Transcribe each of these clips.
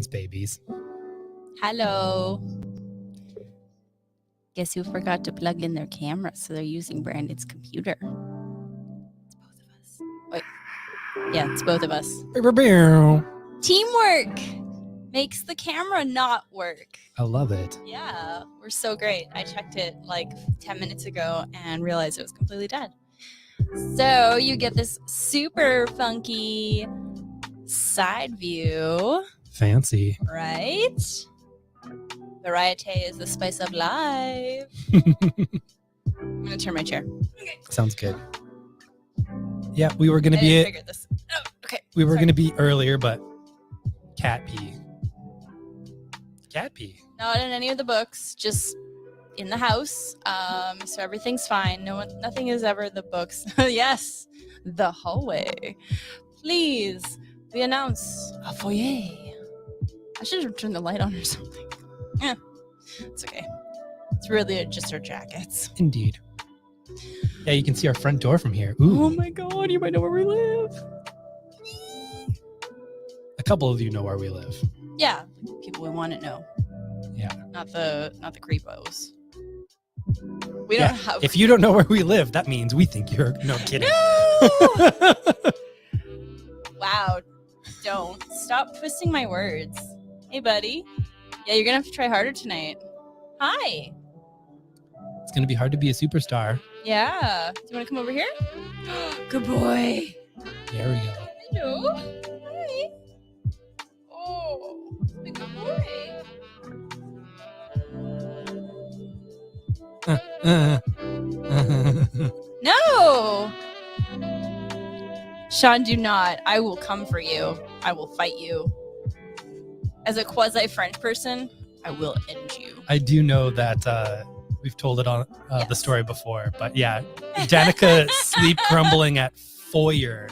Greetings, babies. Hello. Guess who forgot to plug in their camera, so they're using Brandon's computer. It's both of us. Wait. Yeah, it's both of us. Teamwork makes the camera not work. I love it. Yeah, we're so great. I checked it like 10 minutes ago and realized it was completely dead. So you get this super funky side view. Fancy. Right? Variety is the spice of life. I'm going to turn my chair. Okay. Sounds good. Yeah, we were going to be... figured this. Oh, okay. We were going to be earlier, but cat pee. Cat pee. Not in any of the books, just in the house. So everything's fine. Nothing is ever the books. Yes, the hallway. Please, we announce a foyer. I should have turned the light on or something. Yeah, it's okay. It's really just our jackets. Indeed. Yeah, you can see our front door from here. Ooh. Oh my god, you might know where we live. A couple of you know where we live. Yeah, people we want to know. Yeah. Not the creepos. We don't have. If you don't know where we live, that means we think you're no kidding. No! Wow. Don't stop twisting my words. Hey, buddy. Yeah, you're gonna have to try harder tonight. Hi. It's gonna be hard to be a superstar. Yeah. Do you want to come over here? Good boy. There we go. Hello. Hi. Oh, good boy. No. Sean, do not. I will come for you. I will fight you. As a quasi-French person, I will end you. I do know that we've told it on Yes. the story before, but yeah, Danica sleep crumbling at foyer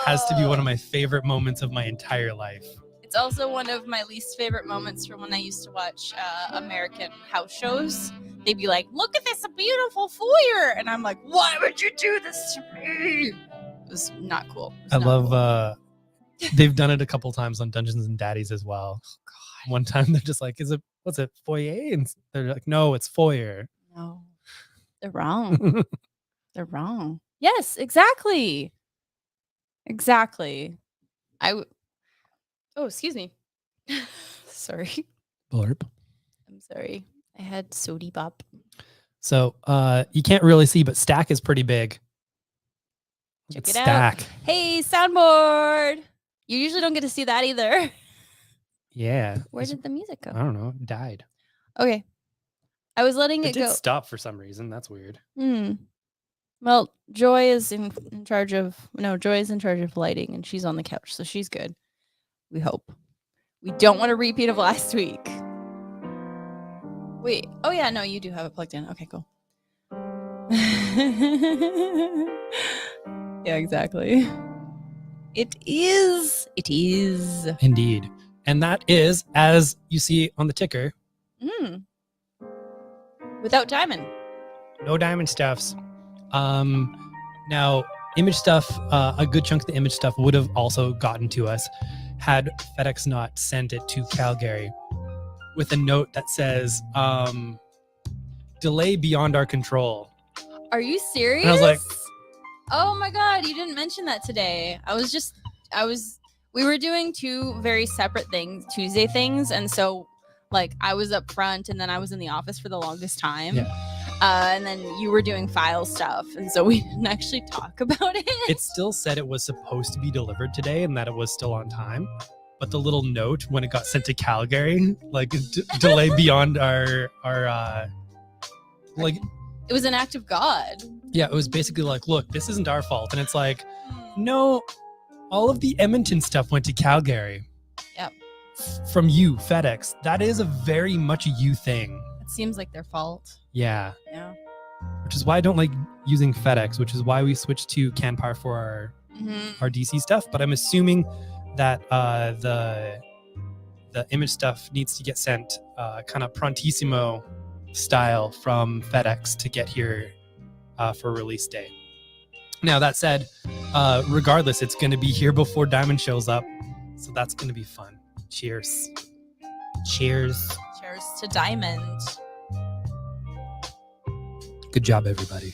has to be one of my favorite moments of my entire life. It's also one of my least favorite moments from when I used to watch American house shows. They'd be like, look at this beautiful foyer. And I'm like, why would you do this to me? It was not cool. I love, they've done it a couple times on Dungeons and Daddies as well. Oh, God. One time they're just like, what's it, foyer? And they're like, no, it's foyer. No, they're wrong. They're wrong. Yes, exactly. Exactly. Oh, excuse me. Sorry. Blurb. I'm sorry. I had sody pop. So you can't really see, but Stack is pretty big. Check It's it out. Stack. Hey, soundboard. You usually don't get to see that either. Yeah. Where did the music go? I don't know. It died. Okay. I was letting It it did go. stop for some reason. That's weird. Well, Joy is in charge of lighting, and she's on the couch, so she's good. We hope. We don't want a repeat of last week. Wait. Oh yeah, no, you do have it plugged in. Okay, cool. Yeah, exactly. It is. Indeed. And that is, as you see on the ticker, Without diamond. no diamond stuffs. Now, image stuff, a good chunk of the image stuff would have also gotten to us had FedEx not sent it to Calgary with a note that says, delay beyond our control. Are you serious? And I was like, oh my god, you didn't mention that today. We were doing two very separate things, Tuesday things, and so like I was up front and then I was in the office for the longest time. Yeah. And then you were doing file stuff, and so we didn't actually talk about it. It still said it was supposed to be delivered today and that it was still on time. But the little note when it got sent to Calgary, like delay beyond our like. It was an act of God. Yeah, it was basically like, look, this isn't our fault. And it's like, no, all of the Edmonton stuff went to Calgary. Yep. From you, FedEx. That is a very much a you thing. It seems like their fault. Yeah. Yeah. Which is why I don't like using FedEx, which is why we switched to Canpar for our DC stuff. But I'm assuming that the image stuff needs to get sent kind of prontissimo style from FedEx to get here for release day. Now, that said, regardless, it's going to be here before Diamond shows up. So that's going to be fun. Cheers. Cheers. Cheers to diamond. Good job, everybody.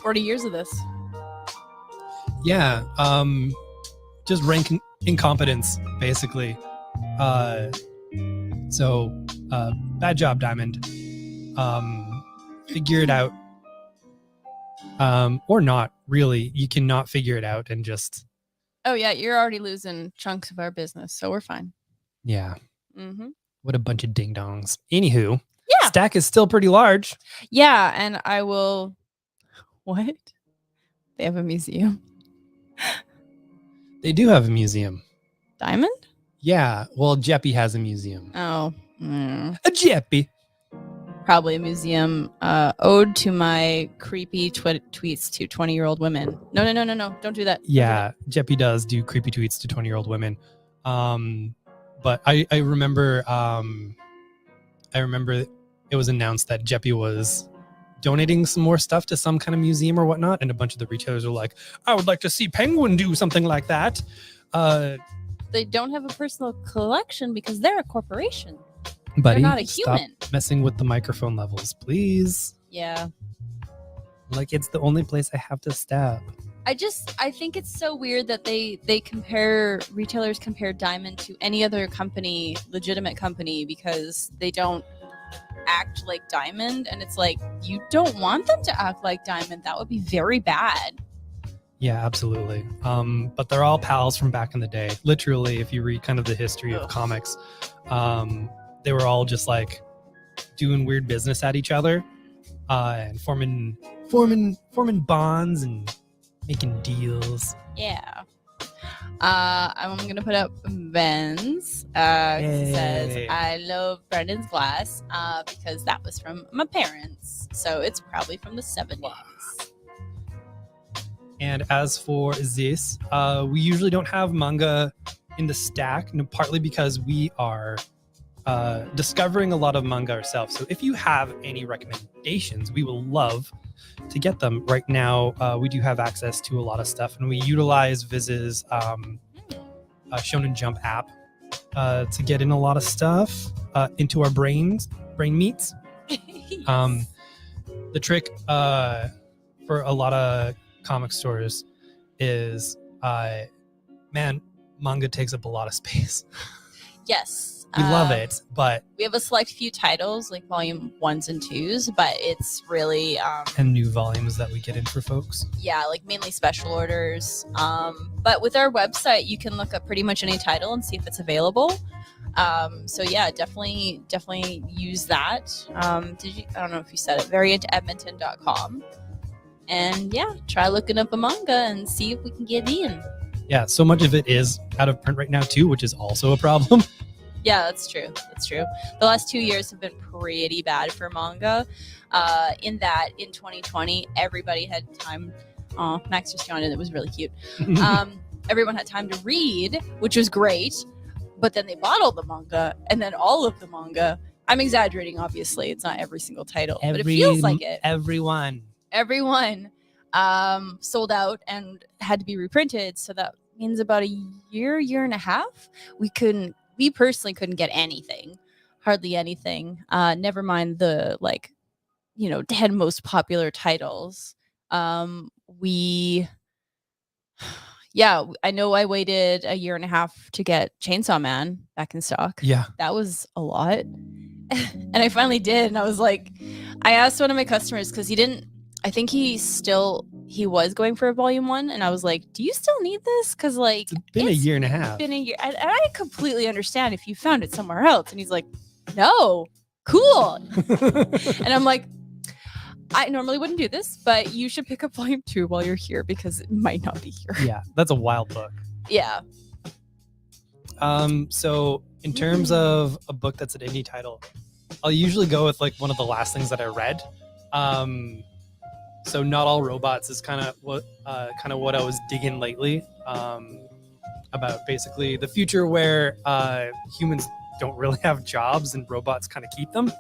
40 years of this. Yeah. Just rank incompetence, basically. So bad job, Diamond. Figure it out. Or not, really. You cannot figure it out and just... Oh, yeah, you're already losing chunks of our business, so we're fine. Yeah. Mm-hmm. What a bunch of ding-dongs. Anywho, yeah. Stack is still pretty large. Yeah, and I will... What? They have a museum. They do have a museum. Diamond? Yeah, well, Jeppy has a museum. Oh. A Jeppy. Probably a museum ode to my creepy tweets to 20-year-old women. No. Don't do that. Yeah, Jeppy does do creepy tweets to 20-year-old women. But I remember it was announced that Jeppy was donating some more stuff to some kind of museum or whatnot, and a bunch of the retailers are like, I would like to see Penguin do something like that. They don't have a personal collection because they're a corporation. Buddy, they're not a human. Stop messing with the microphone levels, please. Yeah. Like, it's the only place I have to stab. I think it's so weird that retailers compare Diamond to any other company, legitimate company, because they don't act like Diamond, and it's like, you don't want them to act like Diamond. That would be very bad. Yeah, absolutely. But they're all pals from back in the day. Literally, if you read kind of the history of comics, they were all just like doing weird business at each other, and forming bonds and making deals. Yeah. I'm gonna put up Ben's. It says, I love Brendan's glass because that was from my parents. So it's probably from the 70s. And as for this, we usually don't have manga in the stack, partly because we are discovering a lot of manga ourselves. So if you have any recommendations, we will love to get them. Right now, we do have access to a lot of stuff, and we utilize Viz's Shonen Jump app to get in a lot of stuff into our brain meats. Yes. The trick for a lot of comic stores is, manga takes up a lot of space. Yes. We love it, but we have a select few titles, like volume 1s and 2s, but it's really and new volumes that we get in for folks. Yeah, like mainly special orders. But with our website, you can look up pretty much any title and see if it's available. So yeah, definitely use that. I don't know if you said it, variantedmonton.com. And yeah, try looking up a manga and see if we can get in. Yeah, so much of it is out of print right now too, which is also a problem. Yeah, that's true. The last 2 years have been pretty bad for manga. In that, in 2020, everybody had time. Oh, Max just joined in. It was really cute. Everyone had time to read, which was great. But then they bought all the manga, and then all of the manga. I'm exaggerating, obviously. It's not every single title, but it feels like it. Everyone sold out and had to be reprinted. So that means about a year and a half, we personally couldn't get anything, hardly anything. Never mind the 10 most popular titles. I know I waited a year and a half to get Chainsaw Man back in stock. Yeah. That was a lot. And I finally did. And I was like, I asked one of my customers because I think he was going for a volume 1, and I was like, do you still need this? Because it's been a year and a half. Been a year, and I completely understand if you found it somewhere else. And he's like, no, cool. And I'm like, I normally wouldn't do this, but you should pick up volume 2 while you're here because it might not be here. Yeah, that's a wild book. Yeah. So in terms of a book that's an indie title, I'll usually go with one of the last things that I read. So Not All Robots is kind of what I was digging lately, about basically the future where humans don't really have jobs and robots kind of keep them.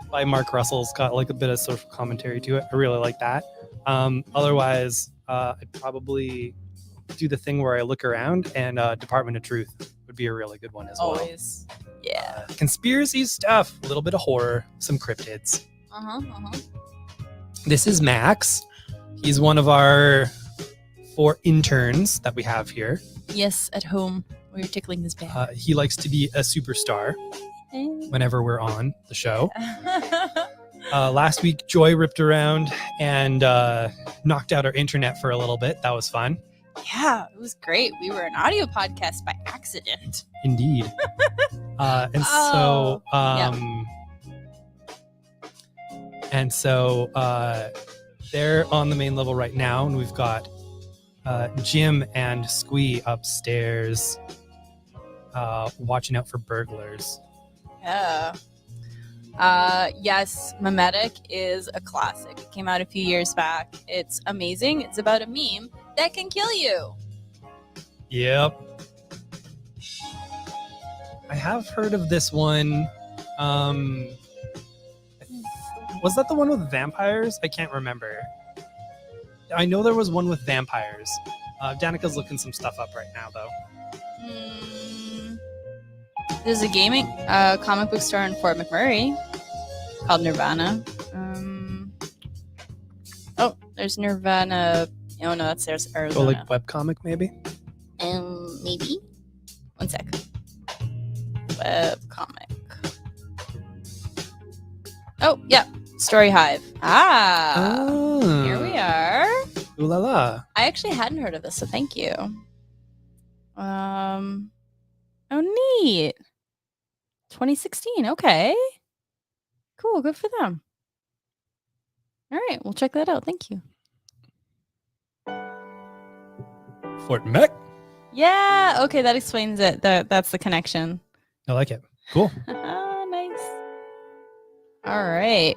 By Mark Russell's got a bit of social commentary to it. I really like that. Otherwise, I'd probably do the thing where I look around, and Department of Truth would be a really good one as well. Always. Yeah. Conspiracy stuff, a little bit of horror, some cryptids. Uh-huh. This is Max. He's one of our 4 interns that we have here. Yes, at home. We're tickling his back. He likes to be a superstar whenever we're on the show. Last week, Joy ripped around and knocked out our internet for a little bit. That was fun. Yeah, it was great. We were an audio podcast by accident. Indeed. And so they're on the main level right now, and we've got Jim and Squee upstairs watching out for burglars. Yeah. Yes, Memetic is a classic. It came out a few years back. It's amazing. It's about a meme that can kill you. Yep. I have heard of this one. Was that the one with vampires? I can't remember. I know there was one with vampires. Danica's looking some stuff up right now, though. There's a gaming comic book store in Fort McMurray called Nirvana. There's Nirvana. Oh no, that's Arizona. Oh, like webcomic, maybe? Maybe. One sec. Webcomic. Oh, yeah. Story Hive. Here we are. Ooh la la. I actually hadn't heard of this, so thank you. Oh, neat. 2016. Okay. Cool. Good for them. All right. We'll check that out. Thank you. Fort Mac? Yeah. Okay. That explains it. That's the connection. I like it. Cool. Nice. All right.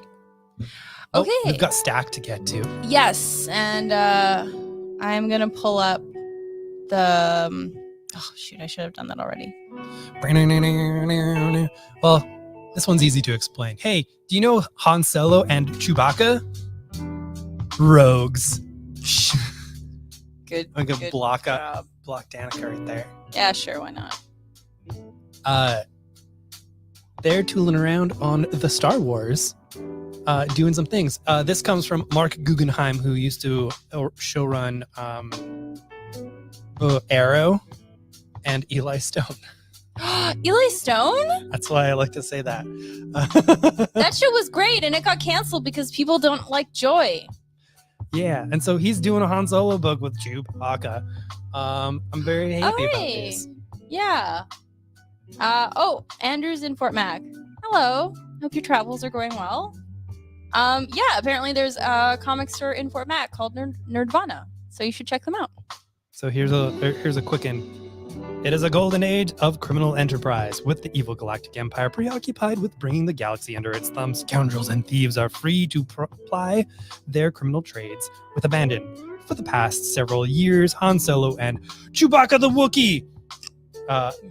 Oh, Okay. we've got Stack to get to. Yes. And I'm going to pull up the... Oh, shoot. I should have done that already. Well, this one's easy to explain. Hey, do you know Han Solo and Chewbacca? Rogues. Good. I'm going to good block job. Danica right there. Yeah, sure. Why not? They're tooling around on the Star Wars, doing some things. This comes from Mark Guggenheim, who used to showrun Arrow and Eli Stone. Eli Stone? That's why I like to say that. That show was great, and it got canceled because people don't like Joy. Yeah, and so he's doing a Han Solo book with Chewbacca. I'm very happy about this. Yeah. Andrew's in Fort Mac. Hello. Hope your travels are going well. Yeah, apparently there's a comic store in Fort Mac called Nerdvana, so you should check them out. So here's a quick one. It is a golden age of criminal enterprise. With the evil galactic empire preoccupied with bringing the galaxy under its thumb, scoundrels and thieves are free to ply their criminal trades with abandon. For the past several years, Han Solo and Chewbacca the Wookiee,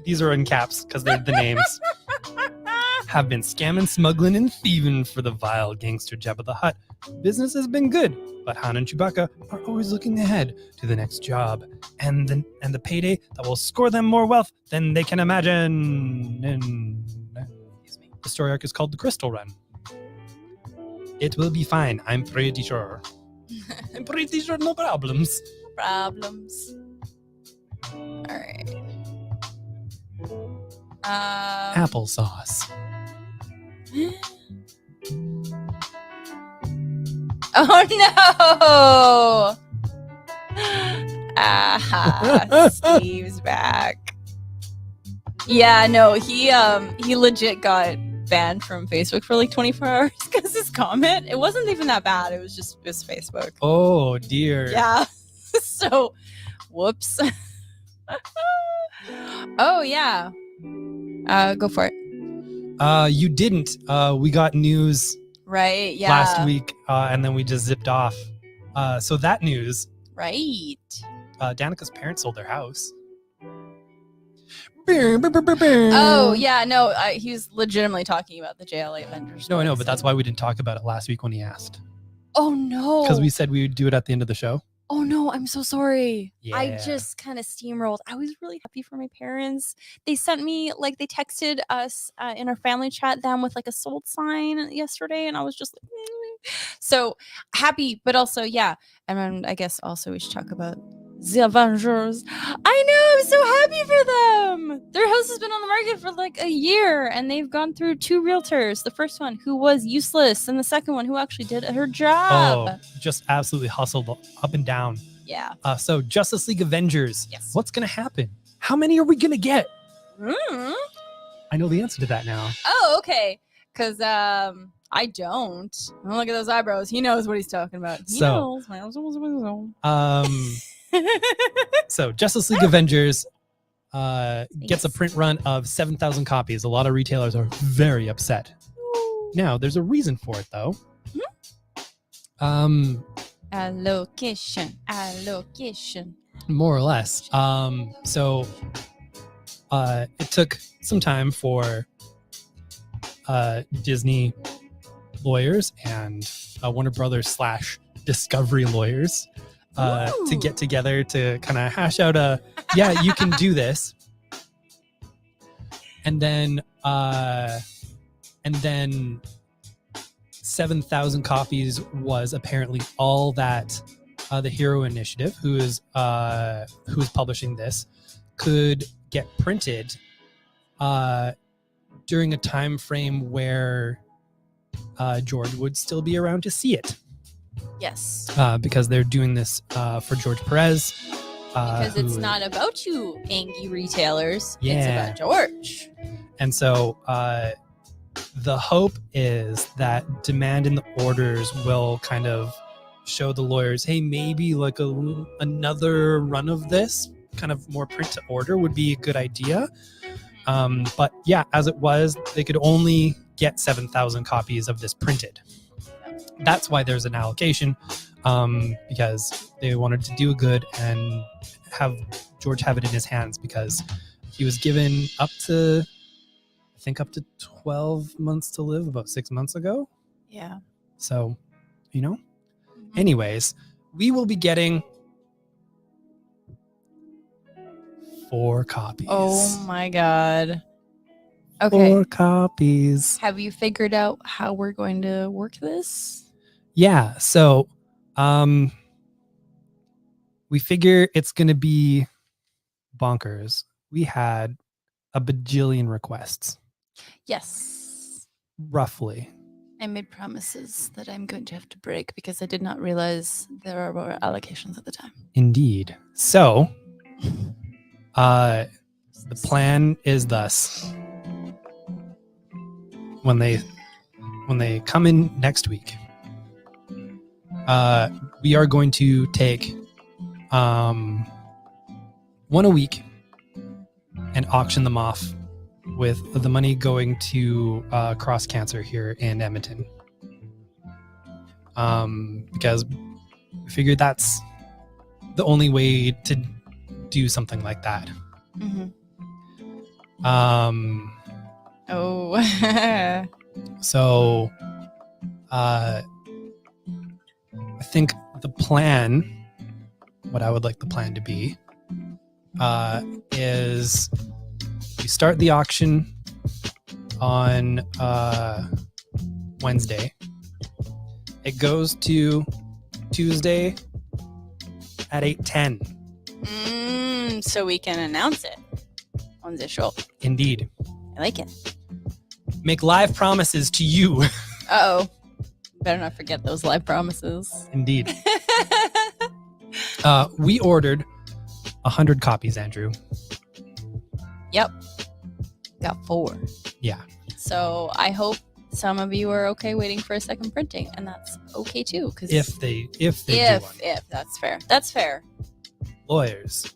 these are in caps because they're the names, have been scamming, smuggling, and thieving for the vile gangster Jabba the Hutt. Business has been good, but Han and Chewbacca are always looking ahead to the next job and the payday that will score them more wealth than they can imagine. And the story arc is called The Crystal Run. It will be fine. I'm pretty sure. I'm pretty sure, no problems. Problems. All right. Applesauce. Oh no! Steve's back. Yeah, no, he legit got banned from Facebook for like 24 hours because his comment, it wasn't even that bad. It was just his Facebook. Oh dear. Yeah. So, whoops. Oh yeah. Go for it. You didn't. We got news right. Yeah. last week, and then we just zipped off. So that news. Right. Danica's parents sold their house. Oh yeah, no, he was legitimately talking about the JLA Avengers. No, I know, but that's why we didn't talk about it last week when he asked. Oh no. Because we said we would do it at the end of the show. Oh no, I'm so sorry. I Yeah. just kind of steamrolled. I was really happy for my parents. They sent me, like, they texted us in our family chat them with like a sold sign yesterday, and I was just like, so happy, but also, yeah. And then I guess also we should talk about the Avengers. I know, I'm so happy for them. Their house has been on the market for like a year, and they've gone through 2 realtors. The first one who was useless, and the second one who actually did her job. Oh, just absolutely hustled up and down. Yeah. So Justice League Avengers. Yes. What's going to happen? How many are we going to get? Mm. I know the answer to that now. Oh, okay. Because I don't. Oh, look at those eyebrows. He knows what he's talking about. He knows. So Justice League Avengers gets a print run of 7,000 copies. A lot of retailers are very upset. Now, there's a reason for it, though. Allocation. More or less. So it took some time for Disney lawyers and Warner Brothers / Discovery lawyers to get together to kind of hash out yeah, you can do this. And then 7,000 copies was apparently all that the Hero Initiative, who is publishing this, could get printed during a time frame where George would still be around to see it. Yes. Because they're doing this for George Perez. Because it's not about you, angry retailers. Yeah. It's about George. And so the hope is that demand in the orders will kind of show the lawyers, hey, maybe like another run of this, kind of more print to order would be a good idea. But yeah, as it was, they could only get 7,000 copies of this printed. That's why there's an allocation, because they wanted to do good and have George have it in his hands, because he was given up to 12 months to live about 6 months ago. Yeah. So, anyways, we will be getting 4 copies. Oh my God. Okay. 4 copies. Have you figured out how we're going to work this? Yeah. So, we figure it's going to be bonkers. We had a bajillion requests. Yes. Roughly. I made promises that I'm going to have to break because I did not realize there were allocations at the time. Indeed. So, the plan is thus. When they come in next week, we are going to take one a week and auction them off, with the money going to Cross Cancer here in Edmonton. Because we figured that's the only way to do something like that. Mm-hmm. So I think the plan, what I would like the plan to be, is we start the auction on Wednesday. It goes to Tuesday at 8:10. So we can announce it on the show. Indeed. I like it. Make live promises to you. Uh-oh. Better not forget those live promises. Indeed. We ordered 100 copies, Andrew. Yep. Got 4. Yeah. So I hope some of you are okay waiting for a second printing, and that's okay too. Because if they do one. If that's fair. That's fair. Lawyers.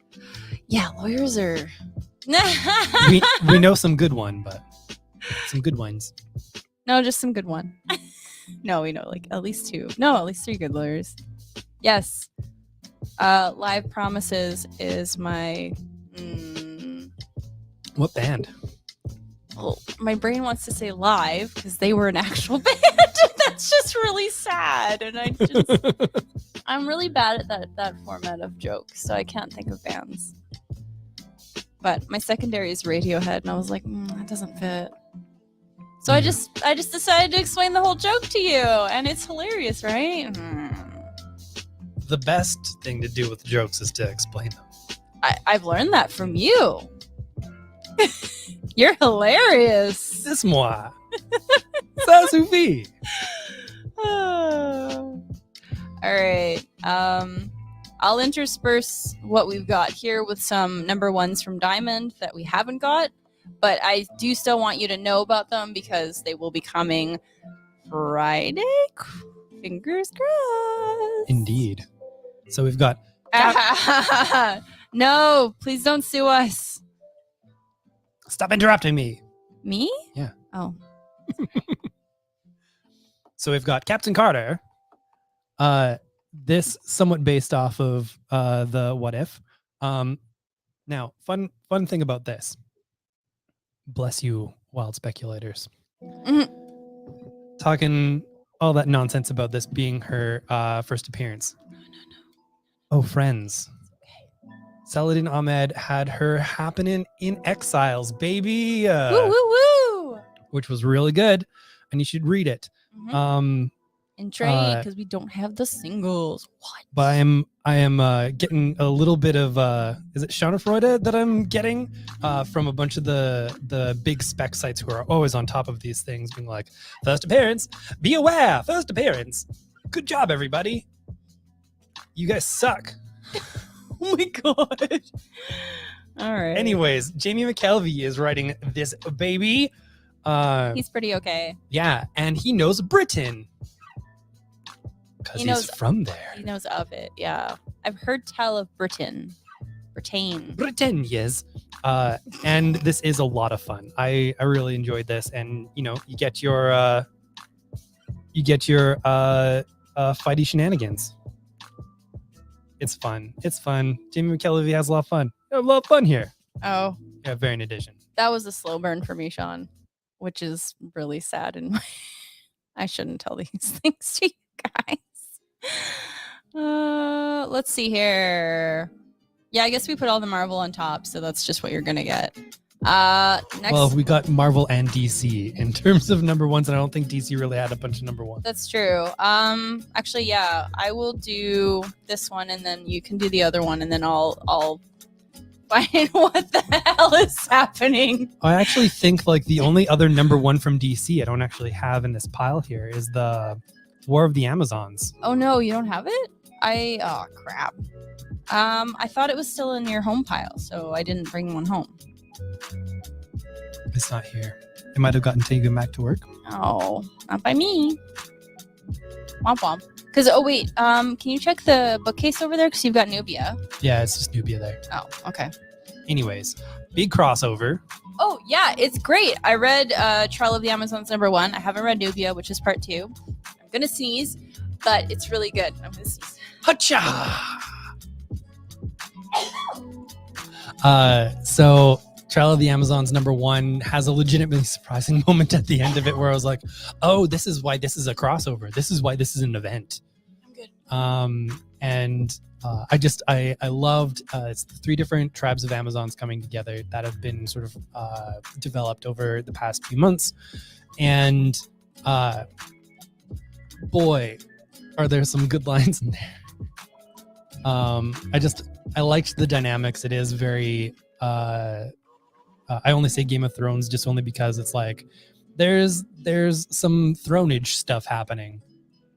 Yeah, lawyers are. we know some good ones. No, just some good one. No, we know like at least 2. No, at least 3 good lawyers. Yes. Live Promises is my. What band? Well, my brain wants to say Live because they were an actual band. That's just really sad, and I just. I'm really bad at that format of jokes, so I can't think of bands. But my secondary is Radiohead, and I was like, that doesn't fit. So I just decided to explain the whole joke to you, and it's hilarious, right? The best thing to do with jokes is to explain them. I've learned that from you. You're hilarious. C'est moi. Ça suffit. All right. I'll intersperse what we've got here with some number ones from Diamond that we haven't got, but I do still want you to know about them because they will be coming Friday. Fingers crossed. Indeed. So we've got... No, please don't sue us. Stop interrupting me. Me? Yeah. Oh. So we've got Captain Carter. This somewhat based off of the What If. Now, fun thing about this. Bless you, wild speculators. Mm-hmm. Talking all that nonsense about this being her first appearance. No. Oh, friends. Saladin Ahmed had her happening in Exiles, baby. Woo, woo, woo. Which was really good, and you should read it. Mm-hmm. In trade, because we don't have the singles. What? But I am getting a little bit of is it Schadenfreude that I'm getting from a bunch of the big spec sites who are always on top of these things, being like, first appearance, be aware, first appearance. Good job, everybody. You guys suck. Oh my god. All right. Anyways, Jamie McKelvey is writing this baby. He's pretty okay. Yeah, and he knows Britain. Because he's from there. He knows of it, yeah. I've heard tell of Britain, yes. And this is a lot of fun. I really enjoyed this, and you get your fighty shenanigans. It's fun. Jamie McKelvey has a lot of fun. A lot of fun here. Oh. Yeah, Variant Edition. That was a slow burn for me, Sean, which is really sad. And I shouldn't tell these things to you guys. Let's see here. Yeah, I guess we put all the Marvel on top, so that's just what you're gonna get. Next. Well, we got Marvel and DC in terms of number ones, and I don't think DC really had a bunch of number ones. That's true. Actually, yeah, I will do this one, and then you can do the other one, and then I'll find what the hell is happening. I actually think like the only other number one from DC I don't actually have in this pile here is the War of the Amazons. Oh no, you don't have it? Oh crap. I thought it was still in your home pile, so I didn't bring one home. It's not here. It might have gotten taken back to work. Oh, not by me. Womp womp. Because, oh wait, can you check the bookcase over there? Because you've got Nubia. Yeah, it's just Nubia there. Oh, okay. Anyways, big crossover. Oh, yeah, it's great. I read Trial of the Amazons #1. I haven't read Nubia, which is part 2. I'm going to sneeze, but it's really good. I'm going to sneeze. Hacha! So Trial of the Amazons #1 has a legitimately surprising moment at the end of it where I was like, oh, this is why this is a crossover. This is why this is an event. I'm good. I loved it's 3 different tribes of Amazons coming together that have been sort of developed over the past few months. And boy, are there some good lines in there. I liked the dynamics. It is very I only say Game of Thrones just only because it's like there's some thronage stuff happening.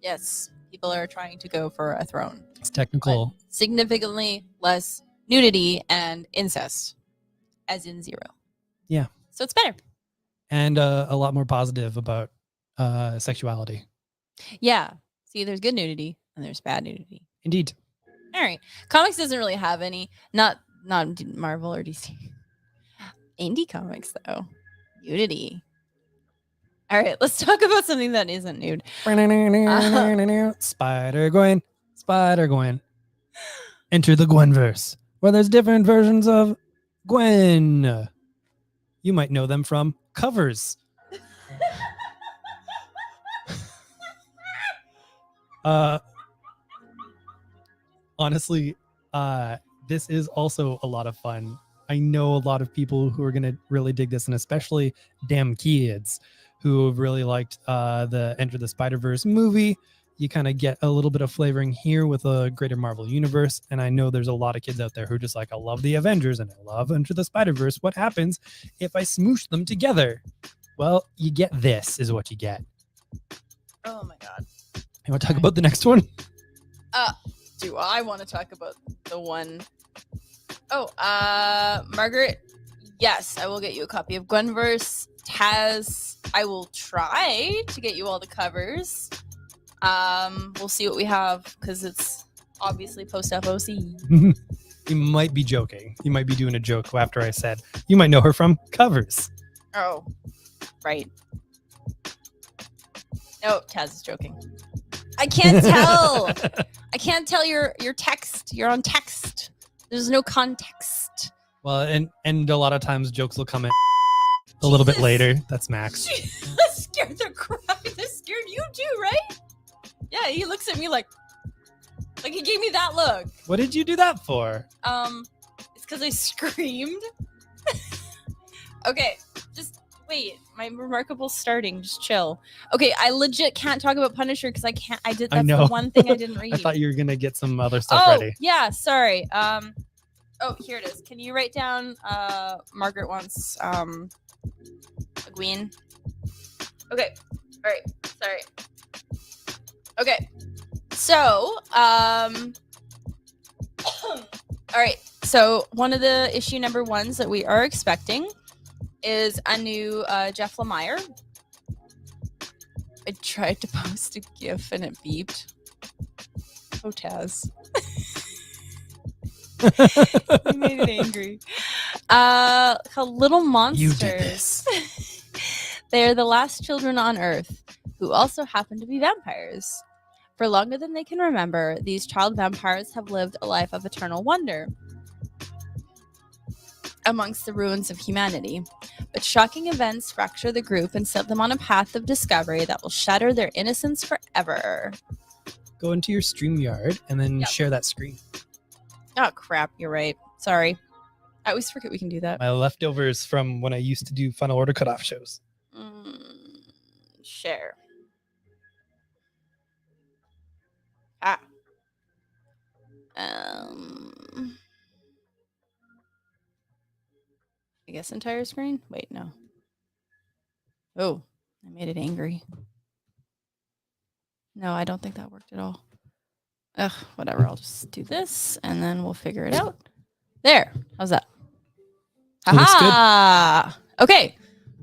Yes, people are trying to go for a throne. It's technical. But significantly less nudity and incest, as in 0. Yeah. So it's better. And a lot more positive about sexuality. Yeah. See, there's good nudity and there's bad nudity. Indeed. All right. Comics doesn't really have any. Not Marvel or DC. Indie comics, though. Nudity. All right. Let's talk about something that isn't nude. Spider-Gwen. Enter the Gwenverse, where there's different versions of Gwen. You might know them from covers. Honestly, this is also a lot of fun. I know a lot of people who are going to really dig this, and especially damn kids who have really liked the Enter the Spider-Verse movie. You kind of get a little bit of flavoring here with a greater Marvel universe. And I know there's a lot of kids out there who are just like, I love the Avengers and I love Enter the Spider-Verse. What happens if I smoosh them together? Well, you get this is what you get. Oh my god. You want to talk about the next one? Do I want to talk about the one? Oh, Margaret. Yes, I will get you a copy of Gwenverse. Taz, I will try to get you all the covers. We'll see what we have because it's obviously post-FOC. You might be joking. You might be doing a joke after I said you might know her from covers. Oh, right. No, Taz is joking. I can't tell. I can't tell your text. You're on text. There's no context. Well, and a lot of times jokes will come in a little bit later. That's Max. That scared the crap. That scared you too, right? Yeah, he looks at me like he gave me that look. What did you do that for? It's because I screamed. Okay, just wait. My remarkable starting. Just chill. Okay, I legit can't talk about Punisher because I can't. That's the one thing I didn't read. I thought you were gonna get some other stuff ready. Yeah, sorry. Oh, here it is. Can you write down Margaret wants Gwen? Okay. All right. Sorry. Okay. So, all right. So one of the issue number ones that we are expecting is a new Jeff Lemire. I tried to post a GIF and it beeped. Oh, Taz. You made it angry. Called Little Monsters. You did this. They are the last children on Earth who also happen to be vampires. For longer than they can remember, these child vampires have lived a life of eternal wonder amongst the ruins of humanity. But shocking events fracture the group and set them on a path of discovery that will shatter their innocence forever. Go into your StreamYard and then share that screen. Oh, crap. You're right. Sorry. I always forget we can do that. My leftovers from when I used to do Final Order cutoff shows. Share. I guess entire screen? Wait, no. Oh, I made it angry. No, I don't think that worked at all. Ugh, whatever. I'll just do this and then we'll figure it out. There. How's that? Aha! Okay.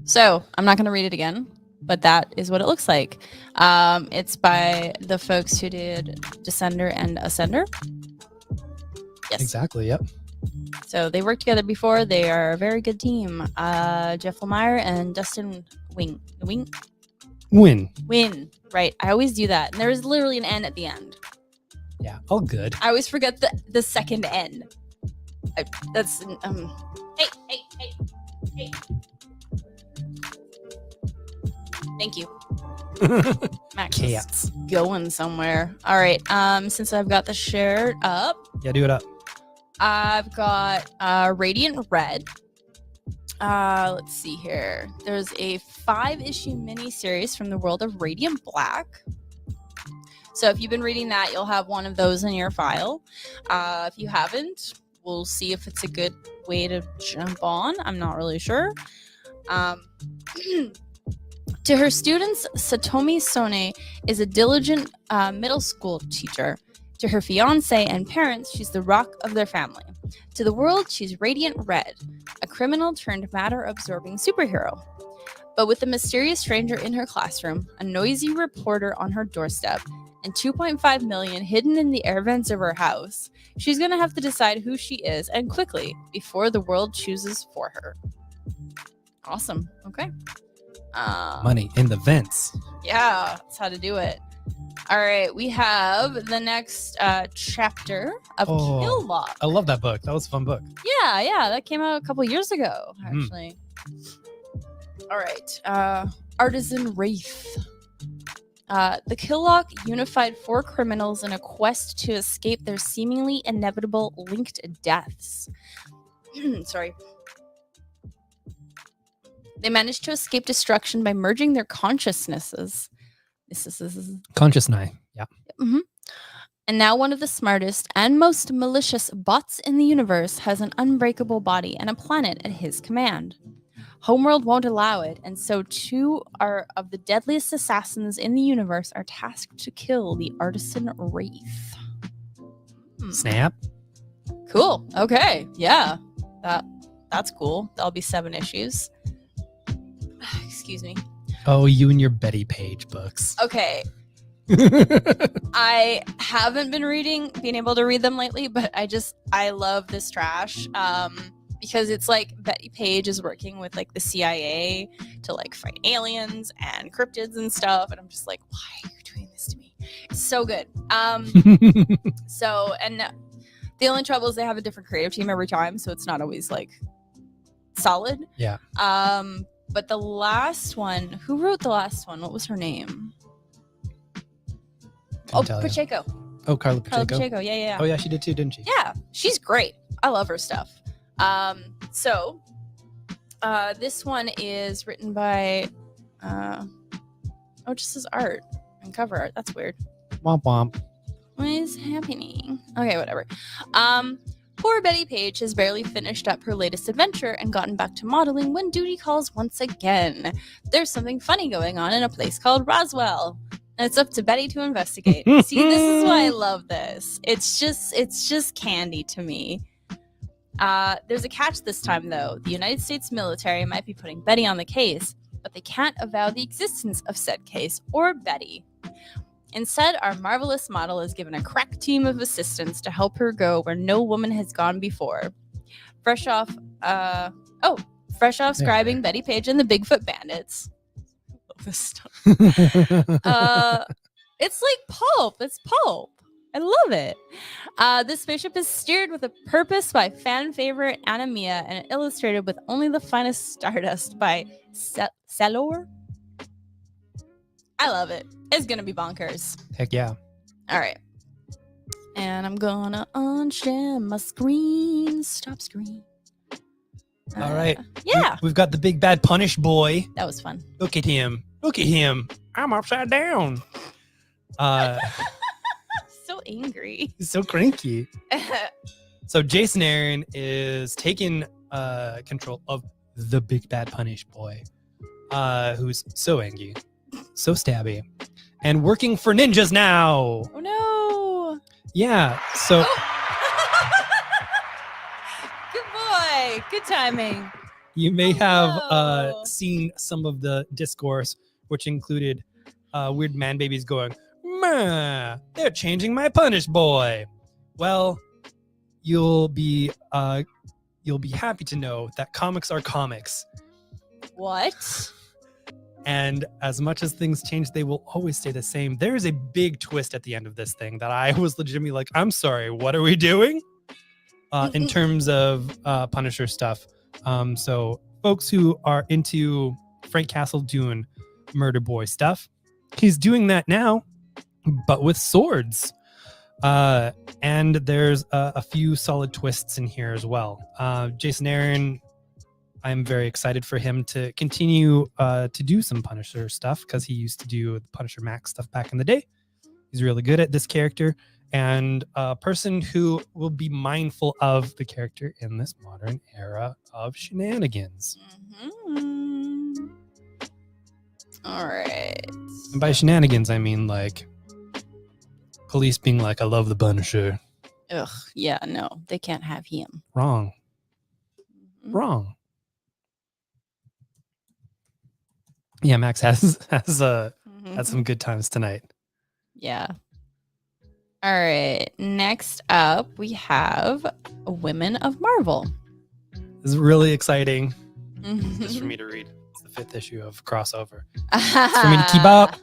So I'm not going to read it again, but that is what it looks like. It's by the folks who did Descender and Ascender. Yes. Exactly. Yep. So they worked together before. They are a very good team. Jeff Lemire and Dustin Win. Right. I always do that. And there is literally an N at the end. Yeah. All good. I always forget the second N. That's Hey. Thank you. Max is going somewhere. All right. Since I've got the share up. Yeah, do it up. I've got Radiant Red. Let's see here. There's a 5-issue mini-series from the world of Radiant Black. So if you've been reading that, you'll have one of those in your file. If you haven't, we'll see if it's a good way to jump on. I'm not really sure. To her students, Satomi Sone is a diligent middle school teacher. To her fiancé and parents, she's the rock of their family. To the world, she's Radiant Red, a criminal turned matter-absorbing superhero. But with a mysterious stranger in her classroom, a noisy reporter on her doorstep, and 2.5 million hidden in the air vents of her house, she's going to have to decide who she is, and quickly, before the world chooses for her. Awesome. Okay. Money in the vents. Yeah, that's how to do it. All right, we have the next chapter of Kill Lock. I love that book. That was a fun book. Yeah, that came out a couple years ago, actually. All right, Artisan Wraith. The Killock unified 4 criminals in a quest to escape their seemingly inevitable linked deaths. Sorry. They managed to escape destruction by merging their consciousnesses. Consciousness. Yeah. Mm-hmm. And now one of the smartest and most malicious bots in the universe has an unbreakable body and a planet at his command. Homeworld won't allow it, and so 2 of the deadliest assassins in the universe are tasked to kill the artisan Wraith. Snap. Cool. Okay. Yeah. That's cool. That'll be 7 issues. Excuse me. Oh, you and your Betty Page books. Okay. I haven't been being able to read them lately, but I love this trash. Because it's like Betty Page is working with like the CIA to like fight aliens and cryptids and stuff, and I'm just like, why are you doing this to me? It's so good. So, and the only trouble is they have a different creative team every time, so it's not always like solid. Yeah. But the last one, who wrote the last one? What was her name? Pacheco. Oh, Carla Pacheco. Carla Pacheco. Yeah. Oh yeah, she did too, didn't she? Yeah, she's great. I love her stuff. So this one is written by just his art and cover art. That's weird. Womp womp. What is happening? Okay, whatever. Poor Betty Page has barely finished up her latest adventure and gotten back to modeling when duty calls once again. There's something funny going on in a place called Roswell, and it's up to Betty to investigate. See, this is why I love this. It's just candy to me. There's a catch this time, though. The United States military might be putting Betty on the case, but they can't avow the existence of said case or Betty. Instead, our marvelous model is given a crack team of assistants to help her go where no woman has gone before. Fresh off scribing Betty Page and the Bigfoot Bandits. I love this stuff. It's like pulp. It's pulp. I love it. This spaceship is steered with a purpose by fan favorite Anna Mia and illustrated with only the finest stardust by Salor. I love it. It's gonna be bonkers. Heck yeah. All right. And I'm gonna unshare my screen. Stop screen. All right. Yeah. We've got the big bad punish boy. That was fun. Look at him. Look at him. I'm upside down. So angry. He's so cranky. So Jason Aaron is taking control of the big bad punish boy, who's so angry, so stabby, and working for ninjas now. Oh no. Yeah. So. Good boy. Good timing. You may have seen some of the discourse, which included weird man babies going, "Meh, they're changing my punish boy." Well, you'll be happy to know that comics are comics. What? And as much as things change, they will always stay the same. There is a big twist at the end of this thing that I was legitimately like, I'm sorry, what are we doing? In terms of Punisher stuff. So folks who are into Frank Castle doing Murder Boy stuff, he's doing that now, but with swords. And there's a few solid twists in here as well. Jason Aaron, I'm very excited for him to continue to do some Punisher stuff because he used to do the Punisher Max stuff back in the day. He's really good at this character and a person who will be mindful of the character in this modern era of shenanigans. Mm-hmm. All right. And by shenanigans, I mean like police being like, I love the Punisher. Ugh, yeah, no, they can't have him. Wrong. Mm-hmm. Wrong. Yeah, Max has had some good times tonight. Yeah. All right. Next up, we have Women of Marvel. This is really exciting. Just for me to read. It's the 5th issue of Crossover. It's for me to keep up.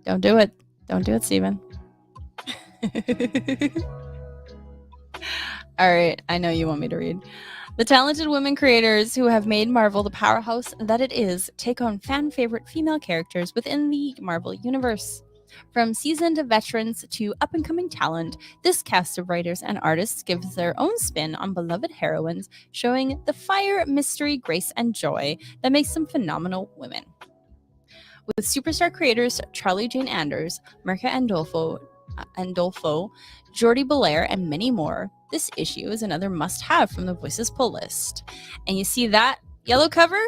Don't do it. Don't do it, Steven. All right. I know you want me to read. The talented women creators who have made Marvel the powerhouse that it is take on fan favorite female characters within the Marvel universe. From seasoned veterans to up-and-coming talent, this cast of writers and artists gives their own spin on beloved heroines, showing the fire, mystery, grace, and joy that makes them phenomenal women. With superstar creators Charlie Jane Anders, Mirka Andolfo, Jordi Belair, and many more, this issue is another must-have from the Voices pull list. And you see that yellow cover?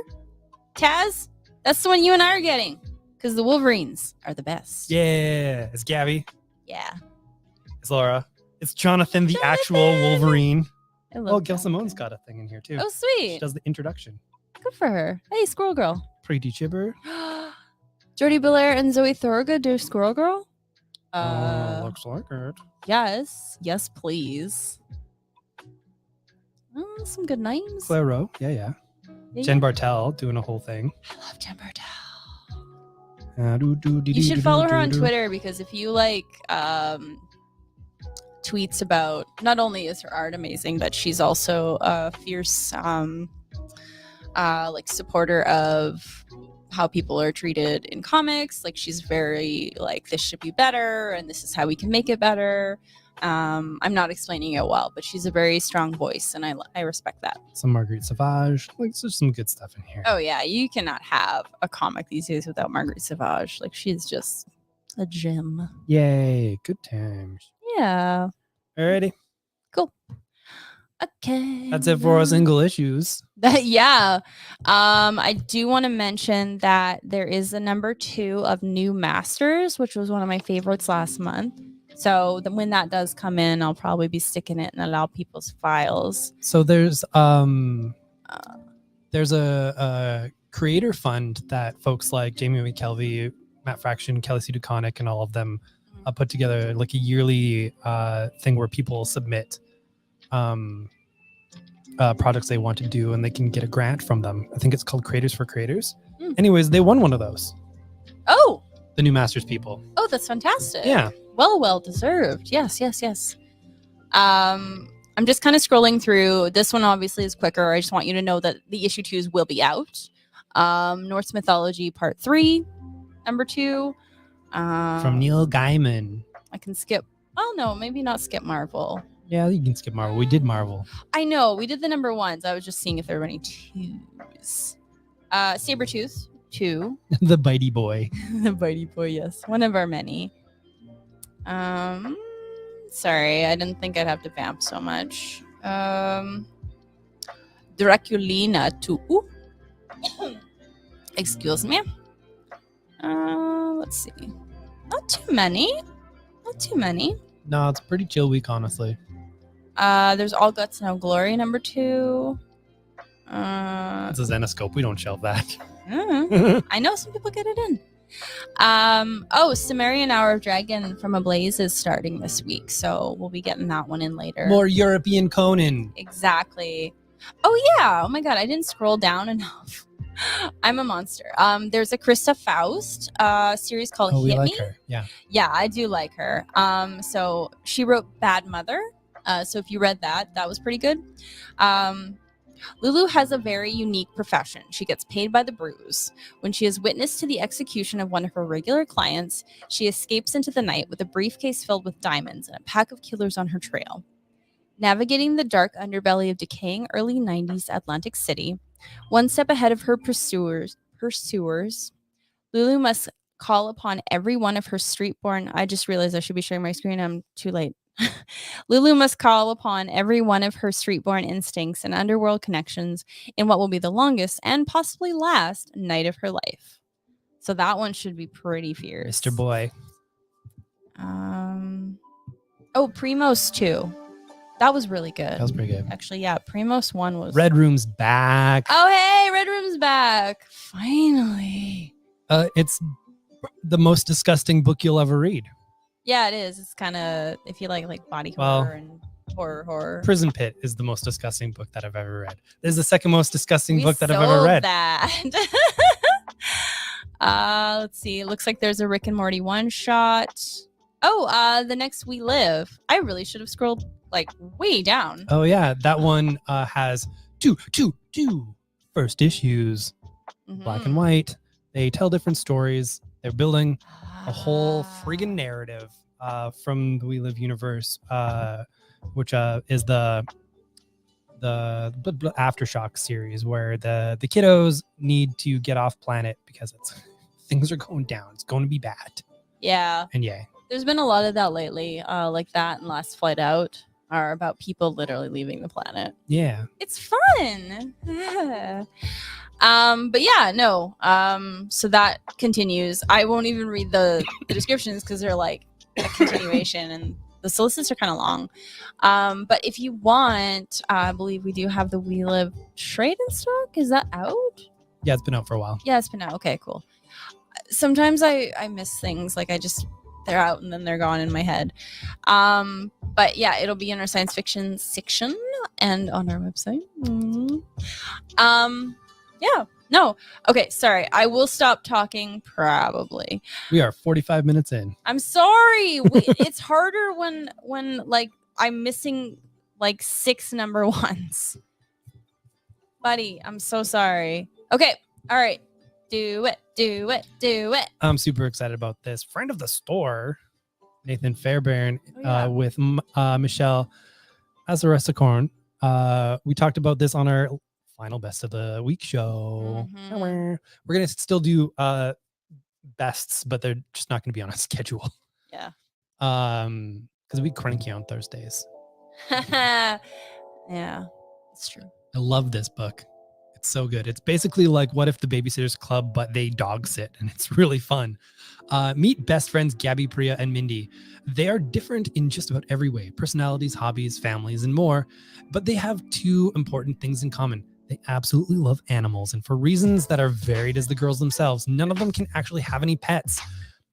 Taz? That's the one you and I are getting. Because the Wolverines are the best. Yeah. It's Gabby. Yeah. It's Laura. It's Jonathan, the actual Wolverine. Oh, Gail Jonathan. Simone's got a thing in here, too. Oh, sweet. She does the introduction. Good for her. Hey, Squirrel Girl. Pretty chipper. Jordi Belair and Zoe Thorogood do Squirrel Girl? Looks like it. Yes. Yes, please. Some good names. Claro. Yeah. Jen Bartel doing a whole thing. I love Jen Bartel. You You should follow her on Twitter because if you like tweets about, not only is her art amazing, but she's also a fierce like supporter of how people are treated in comics. Like she's very like, this should be better and this is how we can make it better. I'm not explaining it well, but she's a very strong voice and I respect that. Some Marguerite Sauvage. Like there's some good stuff in here. Oh yeah, you cannot have a comic these days without Marguerite Sauvage. Like she's just a gem. Yay. Good times. Yeah. Alrighty. Cool. Okay. That's it for our single issues. Yeah. I do want to mention that there is a number 2 of New Masters, which was one of my favorites last month. So when that does come in, I'll probably be sticking it in a lot of people's files. So there's a creator fund that folks like Jamie McKelvey, Matt Fraction, Kelly C. DuConnick, and all of them put together like a yearly thing where people submit projects they want to do and they can get a grant from them. I think it's called Creators for Creators. Anyways, they won one of those. Oh, the New Masters people. Oh, that's fantastic. Yeah. Well deserved. Yes. I'm just kind of scrolling through. This one obviously is quicker. I just want you to know that the issue 2s will be out. Norse Mythology Part 3, number 2. From Neil Gaiman. I can skip. Oh no, maybe not skip Marvel. Yeah, you can skip Marvel. We did Marvel. I know. We did the number 1s. I was just seeing if there were any 2s. Sabretooth 2. The Bitey Boy. The Bitey Boy, yes. One of our many. Sorry, I didn't think I'd have to vamp so much. Draculina 2. Excuse me. Let's see. Not too many. No, it's a pretty chill week, honestly. There's All Guts No Glory, number 2. It's a Zenoscope. We don't shelve that. I know some people get it in. Sumerian Hour of Dragon from Ablaze is starting this week, so we'll be getting that one in later. More European Conan. Exactly. Oh yeah. Oh my god, I didn't scroll down enough. I'm a monster. There's a Krista Faust series called Hit like Me. her. Yeah. Yeah, I do like her. So she wrote Bad Mother. So if you read that, that was pretty good. Lulu has a very unique profession. She gets paid by the bruise. When she is witness to the execution of one of her regular clients, she escapes into the night with a briefcase filled with diamonds and a pack of killers on her trail. Navigating the dark underbelly of decaying early 90s Atlantic City, one step ahead of her pursuers, Lulu must call upon every one of her street-born... I just realized I should be sharing my screen. I'm too late. Lulu must call upon every one of her street-born instincts and underworld connections in what will be the longest and possibly last night of her life. So that one should be pretty fierce. Mr. Boy. Primos 2. That was really good. That was pretty good. Actually, yeah. Primos 1 was... Red Room's back. Oh, hey! Red Room's back. Finally. It's the most disgusting book you'll ever read. Yeah, it is. It's kind of, if you like body horror and horror. Prison Pit is the most disgusting book that I've ever read. This is the second most disgusting book that I've ever read. That. Let's see. It looks like there's a Rick and Morty one shot. Oh, The Next We Live. I really should have scrolled like way down. Oh yeah, that one has two first issues, black and white. They tell different stories. They're building a whole friggin' narrative from the We Live universe, which is the Aftershock series, where the kiddos need to get off planet because things are going down. It's going to be bad. Yeah. And yay. There's been a lot of that lately, like that and Last Flight Out are about people literally leaving the planet. Yeah. It's fun. But yeah, no. So that continues. I won't even read the descriptions because they're like a continuation and the solicits are kind of long. But if you want, I believe we do have the We Live trade in stock. Is that out? Yeah, it's been out for a while. Yeah, it's been out. Okay, cool. Sometimes I miss things. Like they're out and then they're gone in my head. But yeah, it'll be in our science fiction section and on our website. Yeah. No. Okay, sorry. I will stop talking probably. We are 45 minutes in. I'm sorry. It's harder when like I'm missing like 6 number ones. Buddy, I'm so sorry. Okay. All right. Do it. I'm super excited about this. Friend of the store, Nathan Fairbairn, with Michelle Azarestacorn. We talked about this on our final best of the week show. We're gonna still do bests, but they're just not gonna be on a schedule. Yeah. Because we cranky on Thursdays. Yeah, it's true. I love this book. It's so good. It's basically like What If the Babysitter's Club, but they dog sit, and it's really fun. Meet best friends Gabby, Priya, and Mindy. They are different in just about every way: personalities, hobbies, families, and more. But they have 2 important things in common. They absolutely love animals, and for reasons that are varied as the girls themselves, none of them can actually have any pets.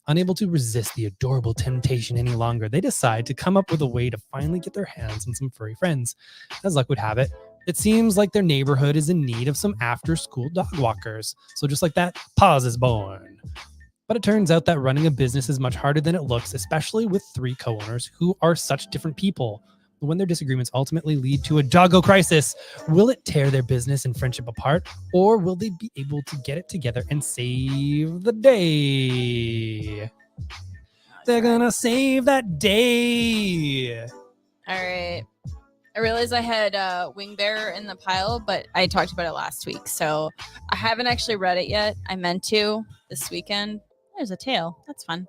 Unable to resist the adorable temptation any longer, they decide to come up with a way to finally get their hands on some furry friends. As luck would have it, it seems like their neighborhood is in need of some after-school dog walkers. So just like that, Paws is born. But it turns out that running a business is much harder than it looks, especially with 3 co-owners who are such different people. When their disagreements ultimately lead to a doggo crisis, will it tear their business and friendship apart, or will they be able to get it together and save the day? They're gonna save that day. All right. I realized I had Wing Bear in the pile, but I talked about it last week, so I haven't actually read it yet. I meant to this weekend. There's a tail. That's fun.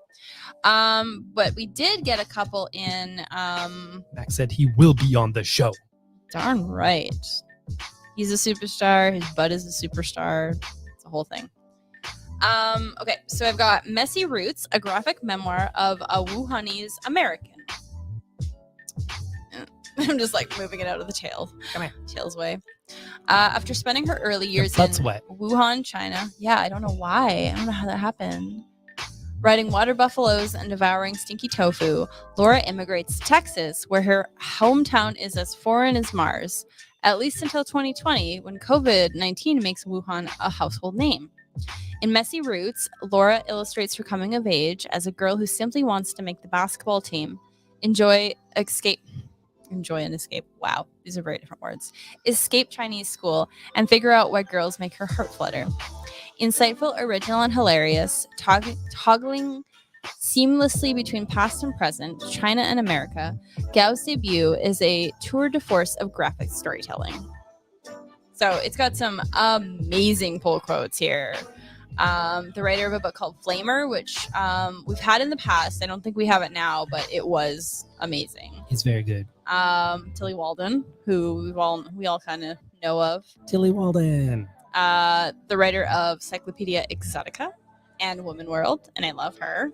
But we did get a couple in. Max said he will be on the show. Darn right. He's a superstar. His bud is a superstar. It's a whole thing. Okay, so I've got Messy Roots, a graphic memoir of a Wuhanese American. I'm just like moving it out of the tail. Come here. Tail's way. After spending her early years in Wuhan, China. Yeah, I don't know why. I don't know how that happened. Riding water buffaloes and devouring stinky tofu, Laura immigrates to Texas, where her hometown is as foreign as Mars, at least until 2020, when COVID-19 makes Wuhan a household name. In Messy Roots, Laura illustrates her coming of age as a girl who simply wants to make the basketball team, enjoy and escape. Wow, these are very different words. Escape Chinese school and figure out why girls make her heart flutter. Insightful, original, and hilarious, toggling seamlessly between past and present, China and America, Gao's debut is a tour de force of graphic storytelling. So it's got some amazing pull quotes here. The writer of a book called Flamer, which we've had in the past. I don't think we have it now, but it was amazing. It's very good. Tilly Walden, who we all kind of know of. Tilly Walden. The writer of Cyclopedia Exotica and Woman World, and I love her.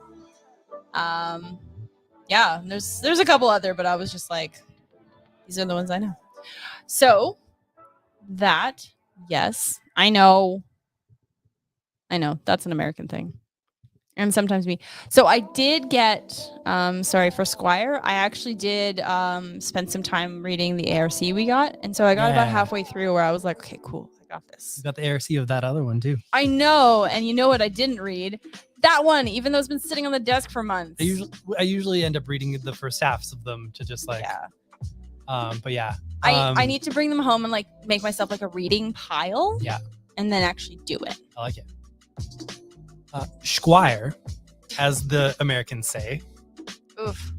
Yeah, there's a couple other, but I was just like, these are the ones I know. So that, yes, I know that's an American thing. And sometimes me. So I did get, sorry for Squire. I actually did spend some time reading the ARC we got. And so I got about halfway through where I was like, okay, cool. I got this. You got the ARC of that other one too. I know. And you know what I didn't read? That one, even though it's been sitting on the desk for months. I usually end up reading the first halves of them to just like. Yeah. But yeah. I need to bring them home and like make myself like a reading pile. Yeah. And then actually do it. I like it. Squire, as the Americans say. Oof.